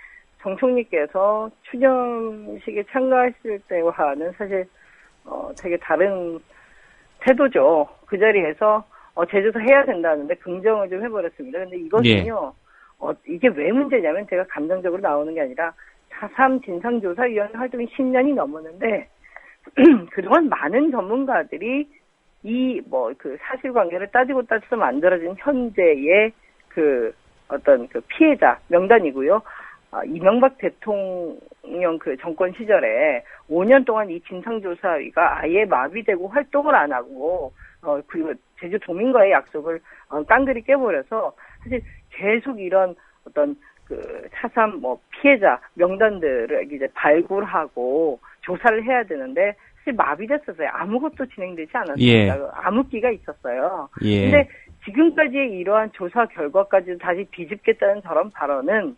정 총리께서 추념식에 참가했을 때와는 사실 되게 다른 태도죠. 그 자리에서 제주도 해야 된다는데 긍정을 좀 해버렸습니다. 근데 이것은요, 이게 왜 문제냐면 제가 감정적으로 나오는 게 아니라 4.3 진상조사위원회 활동이 10년이 넘었는데 그동안 많은 전문가들이 이 사실관계를 따지고 따져서 만들어진 현재의 피해자 명단이고요. 이명박 대통령 정권 시절에 5년 동안 이 진상조사위가 아예 마비되고 활동을 안 하고 그리고 제주 도민과의 약속을 깡그리 깨버려서 사실 계속 이런 어떤 4.3 피해자 명단들을 이제 발굴하고 조사를 해야 되는데 사실 마비됐었어요. 아무것도 진행되지 않았습니다. 예. 암흑기가 있었어요. 예. 근데 지금까지의 이러한 조사 결과까지 다시 뒤집겠다는 저런 발언은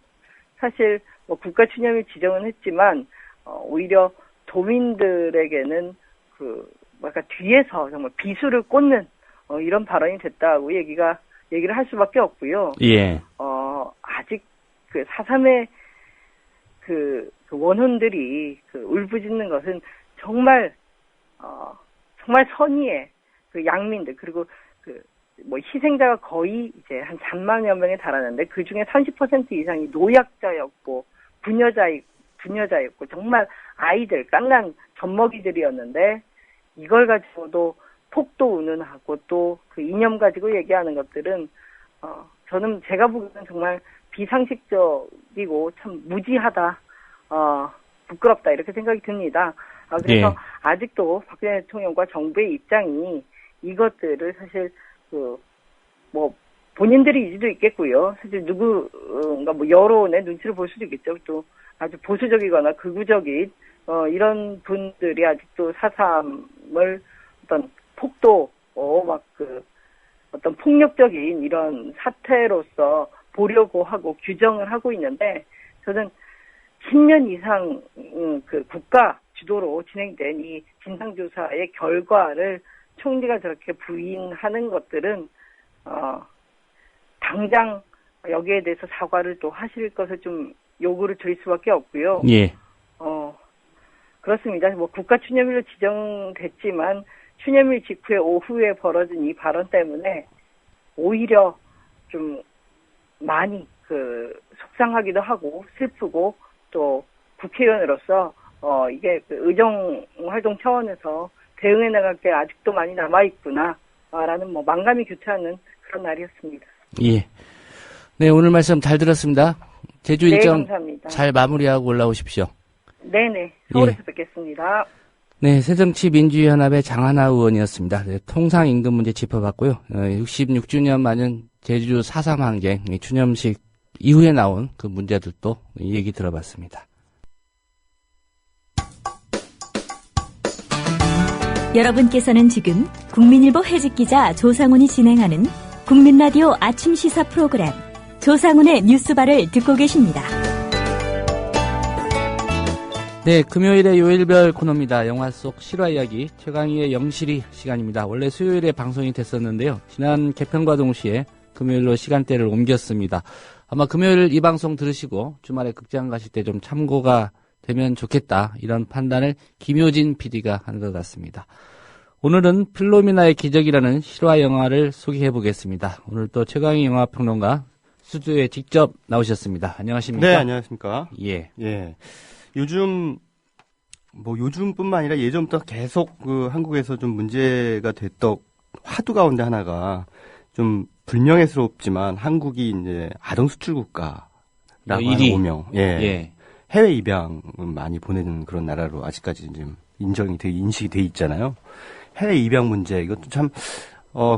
사실 뭐 국가 추념일 지정은 했지만 오히려 도민들에게는 그 약간 뒤에서 정말 비수를 꽂는 이런 발언이 됐다고 얘기를 할 수밖에 없고요. 예. 아직 그 4.3의 그 원혼들이 울부짖는 것은 정말 선의의 그 양민들, 그리고 뭐 희생자가 거의 이제 한 3만여 명에 달하는데 그 중에 30% 이상이 노약자였고 부녀자였고 정말 아이들, 깐난 젖먹이들이었는데 이걸 가지고도 폭도 운운하고 또 그 이념 가지고 얘기하는 것들은 저는 제가 보기에는 정말 비상식적이고 참 무지하다, 부끄럽다 이렇게 생각이 듭니다. 그래서 예. 아직도 박근혜 대통령과 정부의 입장이 이것들을 사실 뭐 본인들이 수도 있겠고요. 사실 누군가 뭐 여론의 눈치를 볼 수도 있겠죠. 또 아주 보수적이거나 극우적인 이런 분들이 아직도 4.3을 어떤 폭도 어떤 폭력적인 이런 사태로서 보려고 하고 규정을 하고 있는데 저는 10년 이상 그 국가 주도로 진행된 이 진상조사의 결과를 총리가 저렇게 부인하는 것들은 당장 여기에 대해서 사과를 또 하실 것을 좀 요구를 드릴 수밖에 없고요. 예. 그렇습니다. 뭐 국가 추념일로 지정됐지만 추념일 직후에 오후에 벌어진 이 발언 때문에 오히려 좀 많이 속상하기도 하고 슬프고 또 국회의원으로서 이게 의정 활동 차원에서 대응해 나갈 게 아직도 많이 남아 있구나라는 뭐 만감이 교차하는 그런 날이었습니다. 예. 네, 오늘 말씀 잘 들었습니다. 제주 일정 감사합니다. 잘 마무리하고 올라오십시오. 네네. 서울에서 뵙겠습니다. 네, 새정치민주연합의 장하나 의원이었습니다. 네, 통상임금 문제 짚어봤고요. 66주년 맞은 제주 4.3 항쟁 추념식 이후에 나온 그 문제들도 얘기 들어봤습니다. 여러분께서는 지금 국민일보 해직기자 조상훈이 진행하는 국민라디오 아침 시사 프로그램 조상훈의 뉴스바를 듣고 계십니다. 네, 금요일의 요일별 코너입니다. 영화 속 실화 이야기 최강희의 영실이 시간입니다. 원래 수요일에 방송이 됐었는데요. 지난 개편과 동시에 금요일로 시간대를 옮겼습니다. 아마 금요일 이 방송 들으시고 주말에 극장 가실 때 좀 참고가 되면 좋겠다, 이런 판단을 김효진 PD가 한 것 같습니다. 오늘은 필로미나의 기적이라는 실화 영화를 소개해 보겠습니다. 오늘 또 최강희 영화평론가 스튜디오에 직접 나오셨습니다. 안녕하십니까? 네, 안녕하십니까? 예. 요즘뿐만 아니라 예전부터 계속 한국에서 좀 문제가 됐던 화두 가운데 하나가 좀 불명예스럽지만 한국이 이제 아동 수출 국가라고 하는 오명. 예. 해외 입양을 많이 보내는 그런 나라로 아직까지 좀 인식이 돼 있잖아요. 해외 입양 문제, 이것도 참,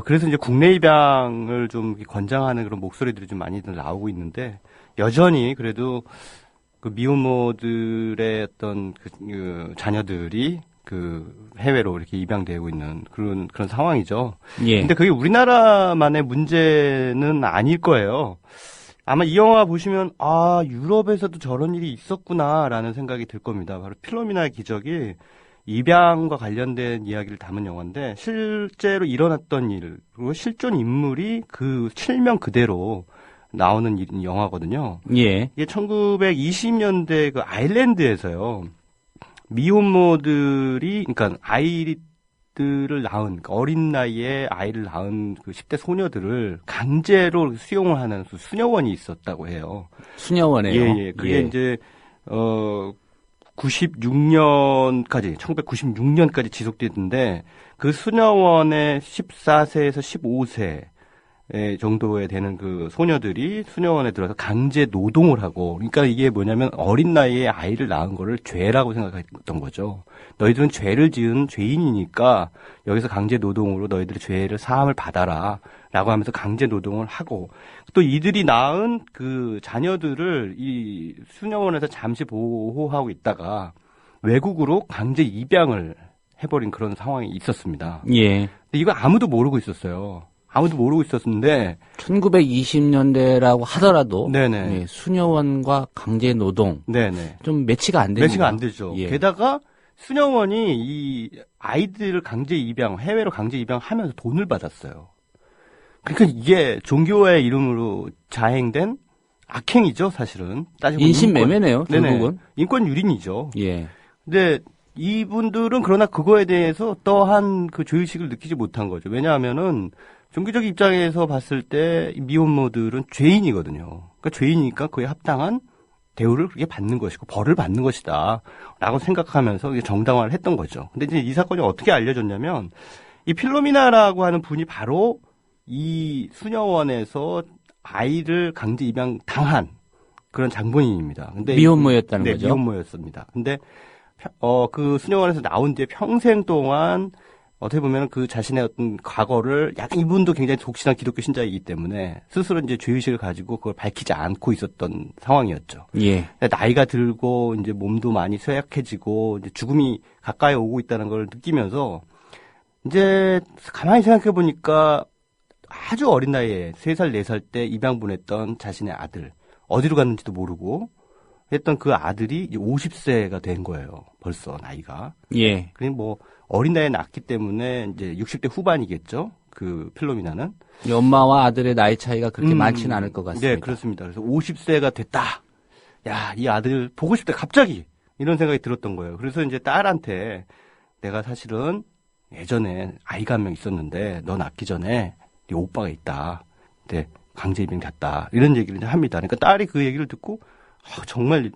그래서 이제 국내 입양을 좀 권장하는 그런 목소리들이 좀 많이들 나오고 있는데, 여전히 그래도 그 미혼모들의 어떤 자녀들이 해외로 이렇게 입양되고 있는 그런 상황이죠. 예. 근데 그게 우리나라만의 문제는 아닐 거예요. 아마 이 영화 보시면 유럽에서도 저런 일이 있었구나라는 생각이 들 겁니다. 바로 필로미나의 기적이 입양과 관련된 이야기를 담은 영화인데 실제로 일어났던 일, 그리고 실존 인물이 그 실명 그대로 나오는 영화거든요. 예. 이게 1920년대 그 아일랜드에서요. 미혼모들이, 그러니까 아이들을 낳은, 그러니까 어린 나이에 아이를 낳은 그 10대 소녀들을 강제로 수용을 하는 수녀원이 있었다고 해요. 수녀원이에요? 예. 그게 이제, 1996년까지 지속되던데, 그 수녀원에 14세에서 15세, 정도에 되는 그 소녀들이 수녀원에 들어서 강제 노동을 하고, 그러니까 이게 뭐냐면 어린 나이에 아이를 낳은 거를 죄라고 생각했던 거죠. 너희들은 죄를 지은 죄인이니까 여기서 강제 노동으로 너희들의 죄를 사함을 받아라 라고 하면서 강제 노동을 하고, 또 이들이 낳은 그 자녀들을 이 수녀원에서 잠시 보호하고 있다가 외국으로 강제 입양을 해버린 그런 상황이 있었습니다. 예. 근데 이거 아무도 모르고 있었어요. 아무도 모르고 있었는데 1920년대라고 하더라도 네네. 예, 수녀원과 강제 노동 네네. 좀 매치가 안 되는 매치가 안 되죠. 예. 게다가 수녀원이 이 아이들을 강제 입양, 해외로 강제 입양하면서 돈을 받았어요. 그러니까 이게 종교의 이름으로 자행된 악행이죠, 사실은. 따지고 인신매매네요, 네네. 결국은. 인권 유린이죠. 예. 근데 이분들은 그러나 그거에 대해서 또한 그 죄의식을 느끼지 못한 거죠. 왜냐하면은 종교적 입장에서 봤을 때 미혼모들은 죄인이거든요. 그러니까 죄인이니까 그에 합당한 대우를 그렇게 받는 것이고 벌을 받는 것이다 라고 생각하면서 이게 정당화를 했던 거죠. 근데 이제 이 사건이 어떻게 알려졌냐면 이 필로미나라고 하는 분이 바로 이 수녀원에서 아이를 강제 입양 당한 그런 장본인입니다. 근데 미혼모였다는 네, 거죠? 미혼모였습니다. 근데 그 수녀원에서 나온 뒤에 평생 동안 어떻게 보면 그 자신의 어떤 과거를 약간 이분도 굉장히 독실한 기독교 신자이기 때문에 스스로 이제 죄의식을 가지고 그걸 밝히지 않고 있었던 상황이었죠. 예. 나이가 들고 이제 몸도 많이 쇠약해지고 이제 죽음이 가까이 오고 있다는 걸 느끼면서 이제 가만히 생각해 보니까 아주 어린 나이에 3살, 4살 때 입양 보냈던 자신의 아들 어디로 갔는지도 모르고 했던 그 아들이 이제 50세가 된 거예요. 벌써 나이가. 예. 그러니 뭐 어린 나이에 낳기 때문에 이제 60대 후반이겠죠. 그 필로미나는. 엄마와 아들의 나이 차이가 그렇게 많지는 않을 것 같습니다. 네, 그렇습니다. 그래서 50세가 됐다. 야, 이 아들 보고 싶다. 갑자기 이런 생각이 들었던 거예요. 그래서 이제 딸한테 내가 사실은 예전에 아이가 한 명 있었는데 너 낳기 전에 네 오빠가 있다. 근데 강제 입양 갔다. 이런 얘기를 이제 합니다. 그러니까 딸이 그 얘기를 듣고 정말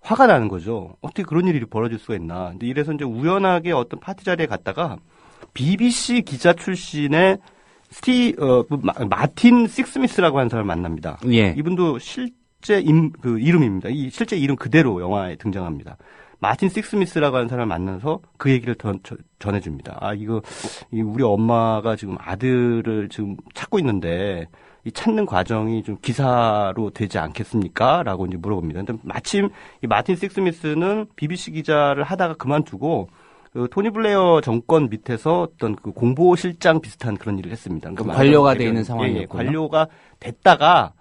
화가 나는 거죠. 어떻게 그런 일이 벌어질 수가 있나. 근데 이래서 이제 우연하게 어떤 파티 자리에 갔다가 BBC 기자 출신의 마틴 식스미스라고 하는 사람을 만납니다. 예. 이분도 실제 이름입니다. 이 실제 이름 그대로 영화에 등장합니다. 마틴 식스미스라고 하는 사람을 만나서 그 얘기를 전해줍니다. 우리 엄마가 지금 아들을 지금 찾고 있는데 이 찾는 과정이 좀 기사로 되지 않겠습니까? 라고 이제 물어봅니다. 근데 마침 이 마틴 식스미스는 BBC 기자를 하다가 그만두고 그 토니 블레어 정권 밑에서 어떤 그 공보실장 비슷한 그런 일을 했습니다. 그러니까 관료가 돼 있는 상황이었군요. 예, 관료가 됐다가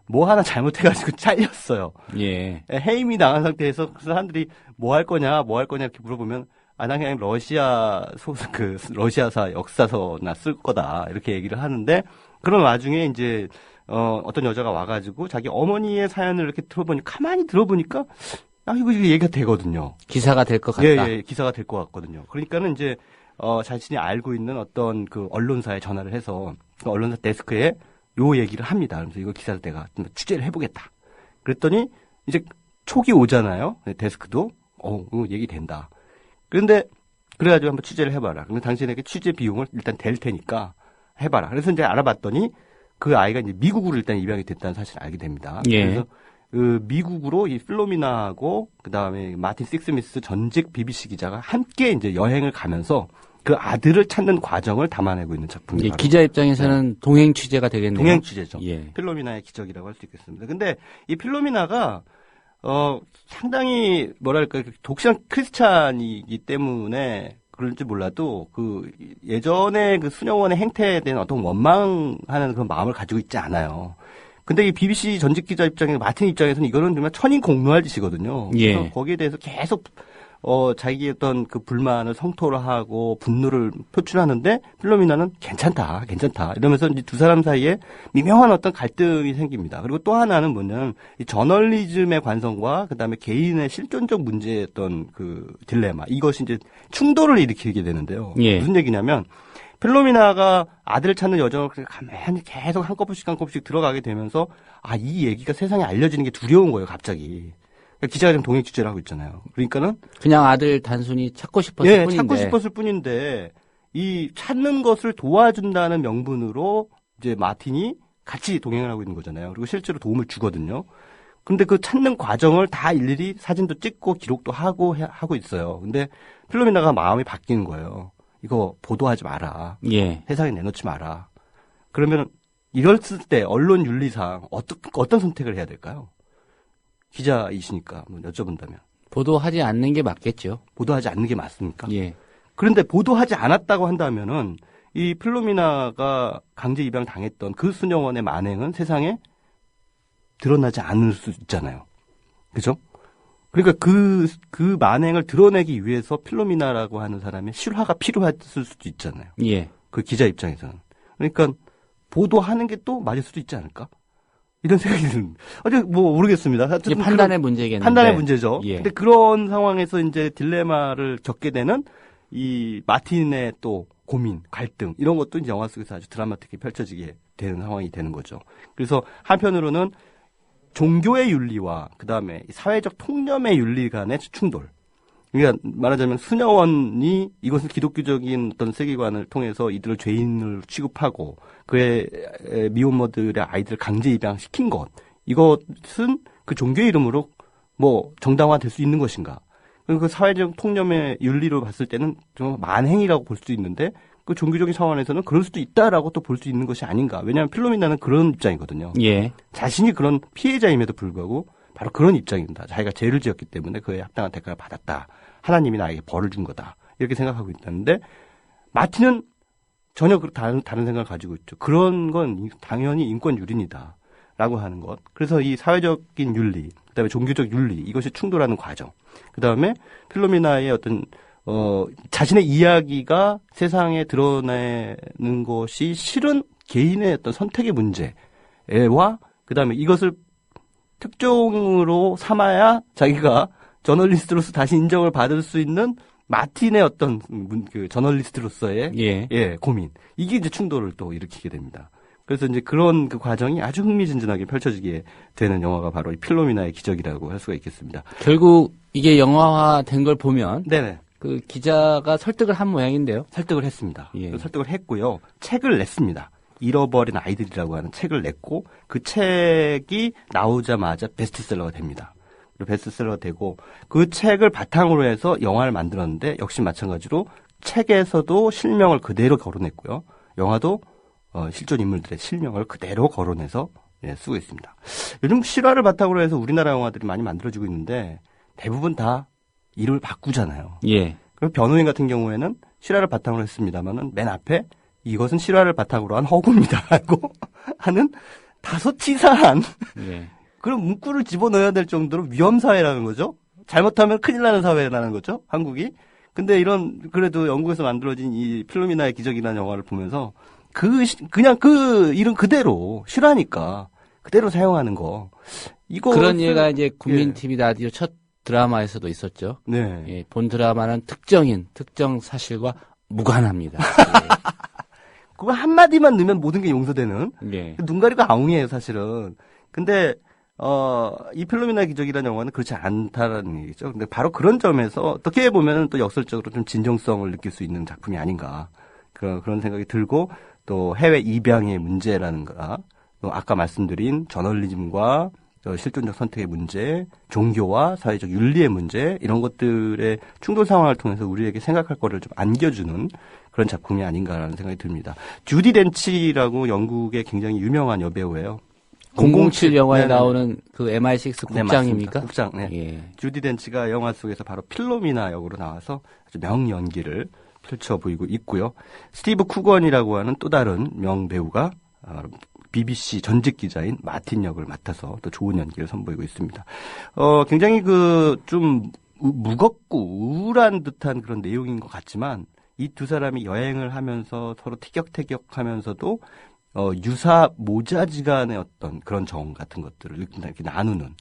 뭐 하나 잘못해가지고 잘렸어요. 예. 해임이 나간 상태에서 사람들이 뭐 할 거냐 이렇게 물어보면 난 그냥 러시아사 역사서나 쓸 거다 이렇게 얘기를 하는데 그런 와중에 이제 어떤 여자가 와가지고 자기 어머니의 사연을 이렇게 가만히 들어보니까 이거 얘기가 되거든요. 기사가 될 것 같다. 예, 기사가 될 것 같거든요. 그러니까는 이제 자신이 알고 있는 어떤 그 언론사에 전화를 해서 그 언론사 데스크에 요 얘기를 합니다. 그래서 이거 기사를 내가 좀 취재를 해보겠다. 그랬더니 이제 촉이 오잖아요. 데스크도 이거 얘기 된다. 그런데 그래가지고 한번 취재를 해봐라. 그럼 당신에게 취재 비용을 일단 댈 테니까 해봐라. 그래서 이제 알아봤더니 그 아이가 이제 미국으로 일단 입양이 됐다는 사실을 알게 됩니다. 예. 그래서 그 미국으로 이 필로미나하고 그 다음에 마틴 식스미스 전직 BBC 기자가 함께 이제 여행을 가면서 그 아들을 찾는 과정을 담아내고 있는 작품입니다. 예, 기자 입장에서는 동행 취재가 되겠네요. 동행 취재죠. 예. 필로미나의 기적이라고 할 수 있겠습니다. 근데 이 필로미나가 상당히 뭐랄까 독실한 크리스찬이기 때문에 그런지 몰라도 그 예전에 그 수녀원의 행태에 대한 어떤 원망하는 그런 마음을 가지고 있지 않아요. 근데 이 BBC 전직 기자 입장에서 마틴 입장에서는 이거는 정말 천인공노할 짓이거든요. 예. 그래서 거기에 대해서 계속 자기의 어떤 그 불만을 성토를 하고 분노를 표출하는데 필로미나는 괜찮다 이러면서 이제 두 사람 사이에 미묘한 어떤 갈등이 생깁니다. 그리고 또 하나는 뭐냐면 이 저널리즘의 관성과 그다음에 개인의 실존적 문제였던 그 딜레마 이것이 이제 충돌을 일으키게 되는데요. 예. 무슨 얘기냐면 필로미나가 아들을 찾는 여정을 가만히 계속 한꺼번씩 들어가게 되면서 이 얘기가 세상에 알려지는 게 두려운 거예요, 갑자기. 기자가 지금 동행 취재를 하고 있잖아요. 그러니까는 그냥 아들 단순히 찾고 싶었을 뿐인데. 찾고 싶었을 뿐인데 이 찾는 것을 도와준다는 명분으로 이제 마틴이 같이 동행을 하고 있는 거잖아요. 그리고 실제로 도움을 주거든요. 근데 그 찾는 과정을 다 일일이 사진도 찍고 기록도 하고 있어요. 근데 필로미나가 마음이 바뀌는 거예요. 이거 보도하지 마라. 예. 세상에 내놓지 마라. 그러면 이랬을 때 언론 윤리상 어떤 선택을 해야 될까요? 기자이시니까 여쭤본다면. 보도하지 않는 게 맞겠죠. 보도하지 않는 게 맞습니까? 예. 그런데 보도하지 않았다고 한다면은 이 필로미나가 강제 입양 당했던 그 수녀원의 만행은 세상에 드러나지 않을 수 있잖아요. 그죠? 그러니까 그 만행을 드러내기 위해서 필로미나라고 하는 사람의 실화가 필요했을 수도 있잖아요. 예. 그 기자 입장에서는. 그러니까 보도하는 게 또 맞을 수도 있지 않을까? 이런 생각이 듭니다. 뭐 모르겠습니다. 이게 판단의 문제겠는데. 판단의 문제죠. 예. 근데 그런 상황에서 이제 딜레마를 겪게 되는 이 마틴의 또 고민, 갈등 이런 것도 이제 영화 속에서 아주 드라마틱하게 펼쳐지게 되는 상황이 되는 거죠. 그래서 한편으로는 종교의 윤리와 그다음에 사회적 통념의 윤리 간의 충돌. 그러니까 말하자면 수녀원이 이것은 기독교적인 어떤 세계관을 통해서 이들을 죄인을 취급하고 그의 미혼모들의 아이들을 강제 입양시킨 것. 이것은 그 종교의 이름으로 뭐 정당화될 수 있는 것인가. 그 사회적 통념의 윤리로 봤을 때는 좀 만행이라고 볼 수도 있는데 그 종교적인 차원에서는 그럴 수도 있다라고 또 볼 수 있는 것이 아닌가. 왜냐하면 필로미나는 그런 입장이거든요. 예. 자신이 그런 피해자임에도 불구하고 바로 그런 입장입니다. 자기가 죄를 지었기 때문에 그에 합당한 대가를 받았다. 하나님이 나에게 벌을 준 거다. 이렇게 생각하고 있다는데 마틴은 전혀 다른 생각을 가지고 있죠. 그런 건 당연히 인권 유린이다. 라고 하는 것. 그래서 이 사회적인 윤리, 그다음에 종교적 윤리, 이것이 충돌하는 과정. 그다음에 필로미나의 어떤 자신의 이야기가 세상에 드러내는 것이 실은 개인의 어떤 선택의 문제와 그다음에 이것을 특종으로 삼아야 자기가 저널리스트로서 다시 인정을 받을 수 있는 마틴의 어떤 그 저널리스트로서의 고민. 이게 이제 충돌을 또 일으키게 됩니다. 그래서 이제 그런 그 과정이 아주 흥미진진하게 펼쳐지게 되는 영화가 바로 이 필로미나의 기적이라고 할 수가 있겠습니다. 결국 이게 영화화된 걸 보면 네네. 그 기자가 설득을 한 모양인데요. 설득을 했습니다. 예. 설득을 했고요. 책을 냈습니다. 잃어버린 아이들이라고 하는 책을 냈고 그 책이 나오자마자 베스트셀러가 됩니다. 그리고 베스트셀러가 되고 그 책을 바탕으로 해서 영화를 만들었는데 역시 마찬가지로 책에서도 실명을 그대로 거론했고요. 영화도 실존 인물들의 실명을 그대로 거론해서 쓰고 있습니다. 요즘 실화를 바탕으로 해서 우리나라 영화들이 많이 만들어지고 있는데 대부분 다 이름을 바꾸잖아요. 예. 그리고 변호인 같은 경우에는 실화를 바탕으로 했습니다만은 맨 앞에 이것은 실화를 바탕으로 한 허구입니다라고 하는 다소 치사한 그런 문구를 집어넣어야 될 정도로 위험 사회라는 거죠. 잘못하면 큰일 나는 사회라는 거죠. 한국이. 근데 그래도 영국에서 만들어진 이 필로미나의 기적이라는 영화를 보면서 그냥 그 이름 그대로 실화니까 그대로 사용하는 거. 그런 예가 이제 국민 TV 라디오 첫 드라마에서도 있었죠. 네. 예, 본 드라마는 특정 사실과 무관합니다. 그거 한마디만 넣으면 모든 게 용서되는. 예. 눈 가리고 아웅이에요, 사실은. 근데, 이 필로미나의 기적이라는 영화는 그렇지 않다라는 얘기죠. 근데 바로 그런 점에서 어떻게 보면 또 역설적으로 좀 진정성을 느낄 수 있는 작품이 아닌가. 그런 생각이 들고 또 해외 입양의 문제라는 거나 또 아까 말씀드린 저널리즘과 실존적 선택의 문제, 종교와 사회적 윤리의 문제 이런 것들의 충돌 상황을 통해서 우리에게 생각할 거를 좀 안겨주는 그런 작품이 아닌가라는 생각이 듭니다. 주디 덴치라고 영국의 굉장히 유명한 여배우예요. 007 영화에 나오는 그 MI6 국장입니까? 네, 국장. 네. 예. 주디 덴치가 영화 속에서 바로 필로미나 역으로 나와서 아주 명연기를 펼쳐 보이고 있고요. 스티브 쿠건이라고 하는 또 다른 명배우가 BBC 전직 기자인 마틴 역을 맡아서 또 좋은 연기를 선보이고 있습니다. 굉장히 좀 무겁고 우울한 듯한 그런 내용인 것 같지만 이 두 사람이 여행을 하면서 서로 티격태격하면서도 유사 모자지간의 어떤 그런 정 같은 것들을 이렇게 나누는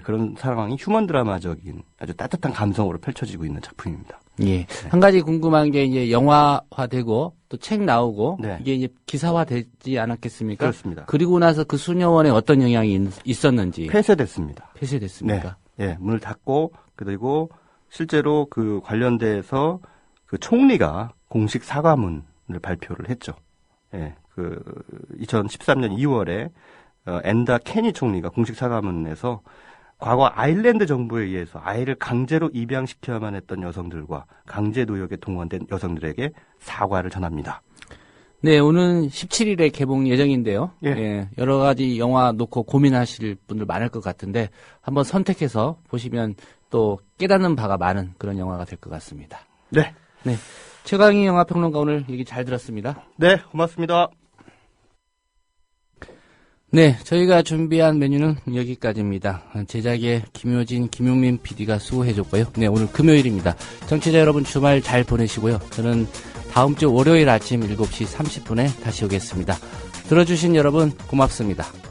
그런 상황이 휴먼 드라마적인 아주 따뜻한 감성으로 펼쳐지고 있는 작품입니다. 예. 한 가지 궁금한 게 이제 영화화되고 또 책 나오고 이게 이제 기사화되지 않았겠습니까? 그렇습니다. 그리고 나서 그 수녀원에 어떤 영향이 있었는지. 폐쇄됐습니다. 폐쇄됐습니까? 네. 문을 닫고 그리고 실제로 그 관련돼서 그 총리가 공식 사과문을 발표를 했죠. 예. 2013년 2월에 앤다 케니 총리가 공식 사과문에서 과거 아일랜드 정부에 의해서 아이를 강제로 입양시켜야만 했던 여성들과 강제 노역에 동원된 여성들에게 사과를 전합니다. 네, 오는 17일에 개봉 예정인데요. 예, 여러 가지 영화 놓고 고민하실 분들 많을 것 같은데 한번 선택해서 보시면 또 깨닫는 바가 많은 그런 영화가 될 것 같습니다. 네. 네. 최강희 영화평론가 오늘 얘기 잘 들었습니다. 네, 고맙습니다. 네, 저희가 준비한 메뉴는 여기까지입니다. 제작에 김효진, 김용민 PD가 수고해줬고요. 네, 오늘 금요일입니다. 청취자 여러분 주말 잘 보내시고요. 저는 다음 주 월요일 아침 7시 30분에 다시 오겠습니다. 들어주신 여러분 고맙습니다.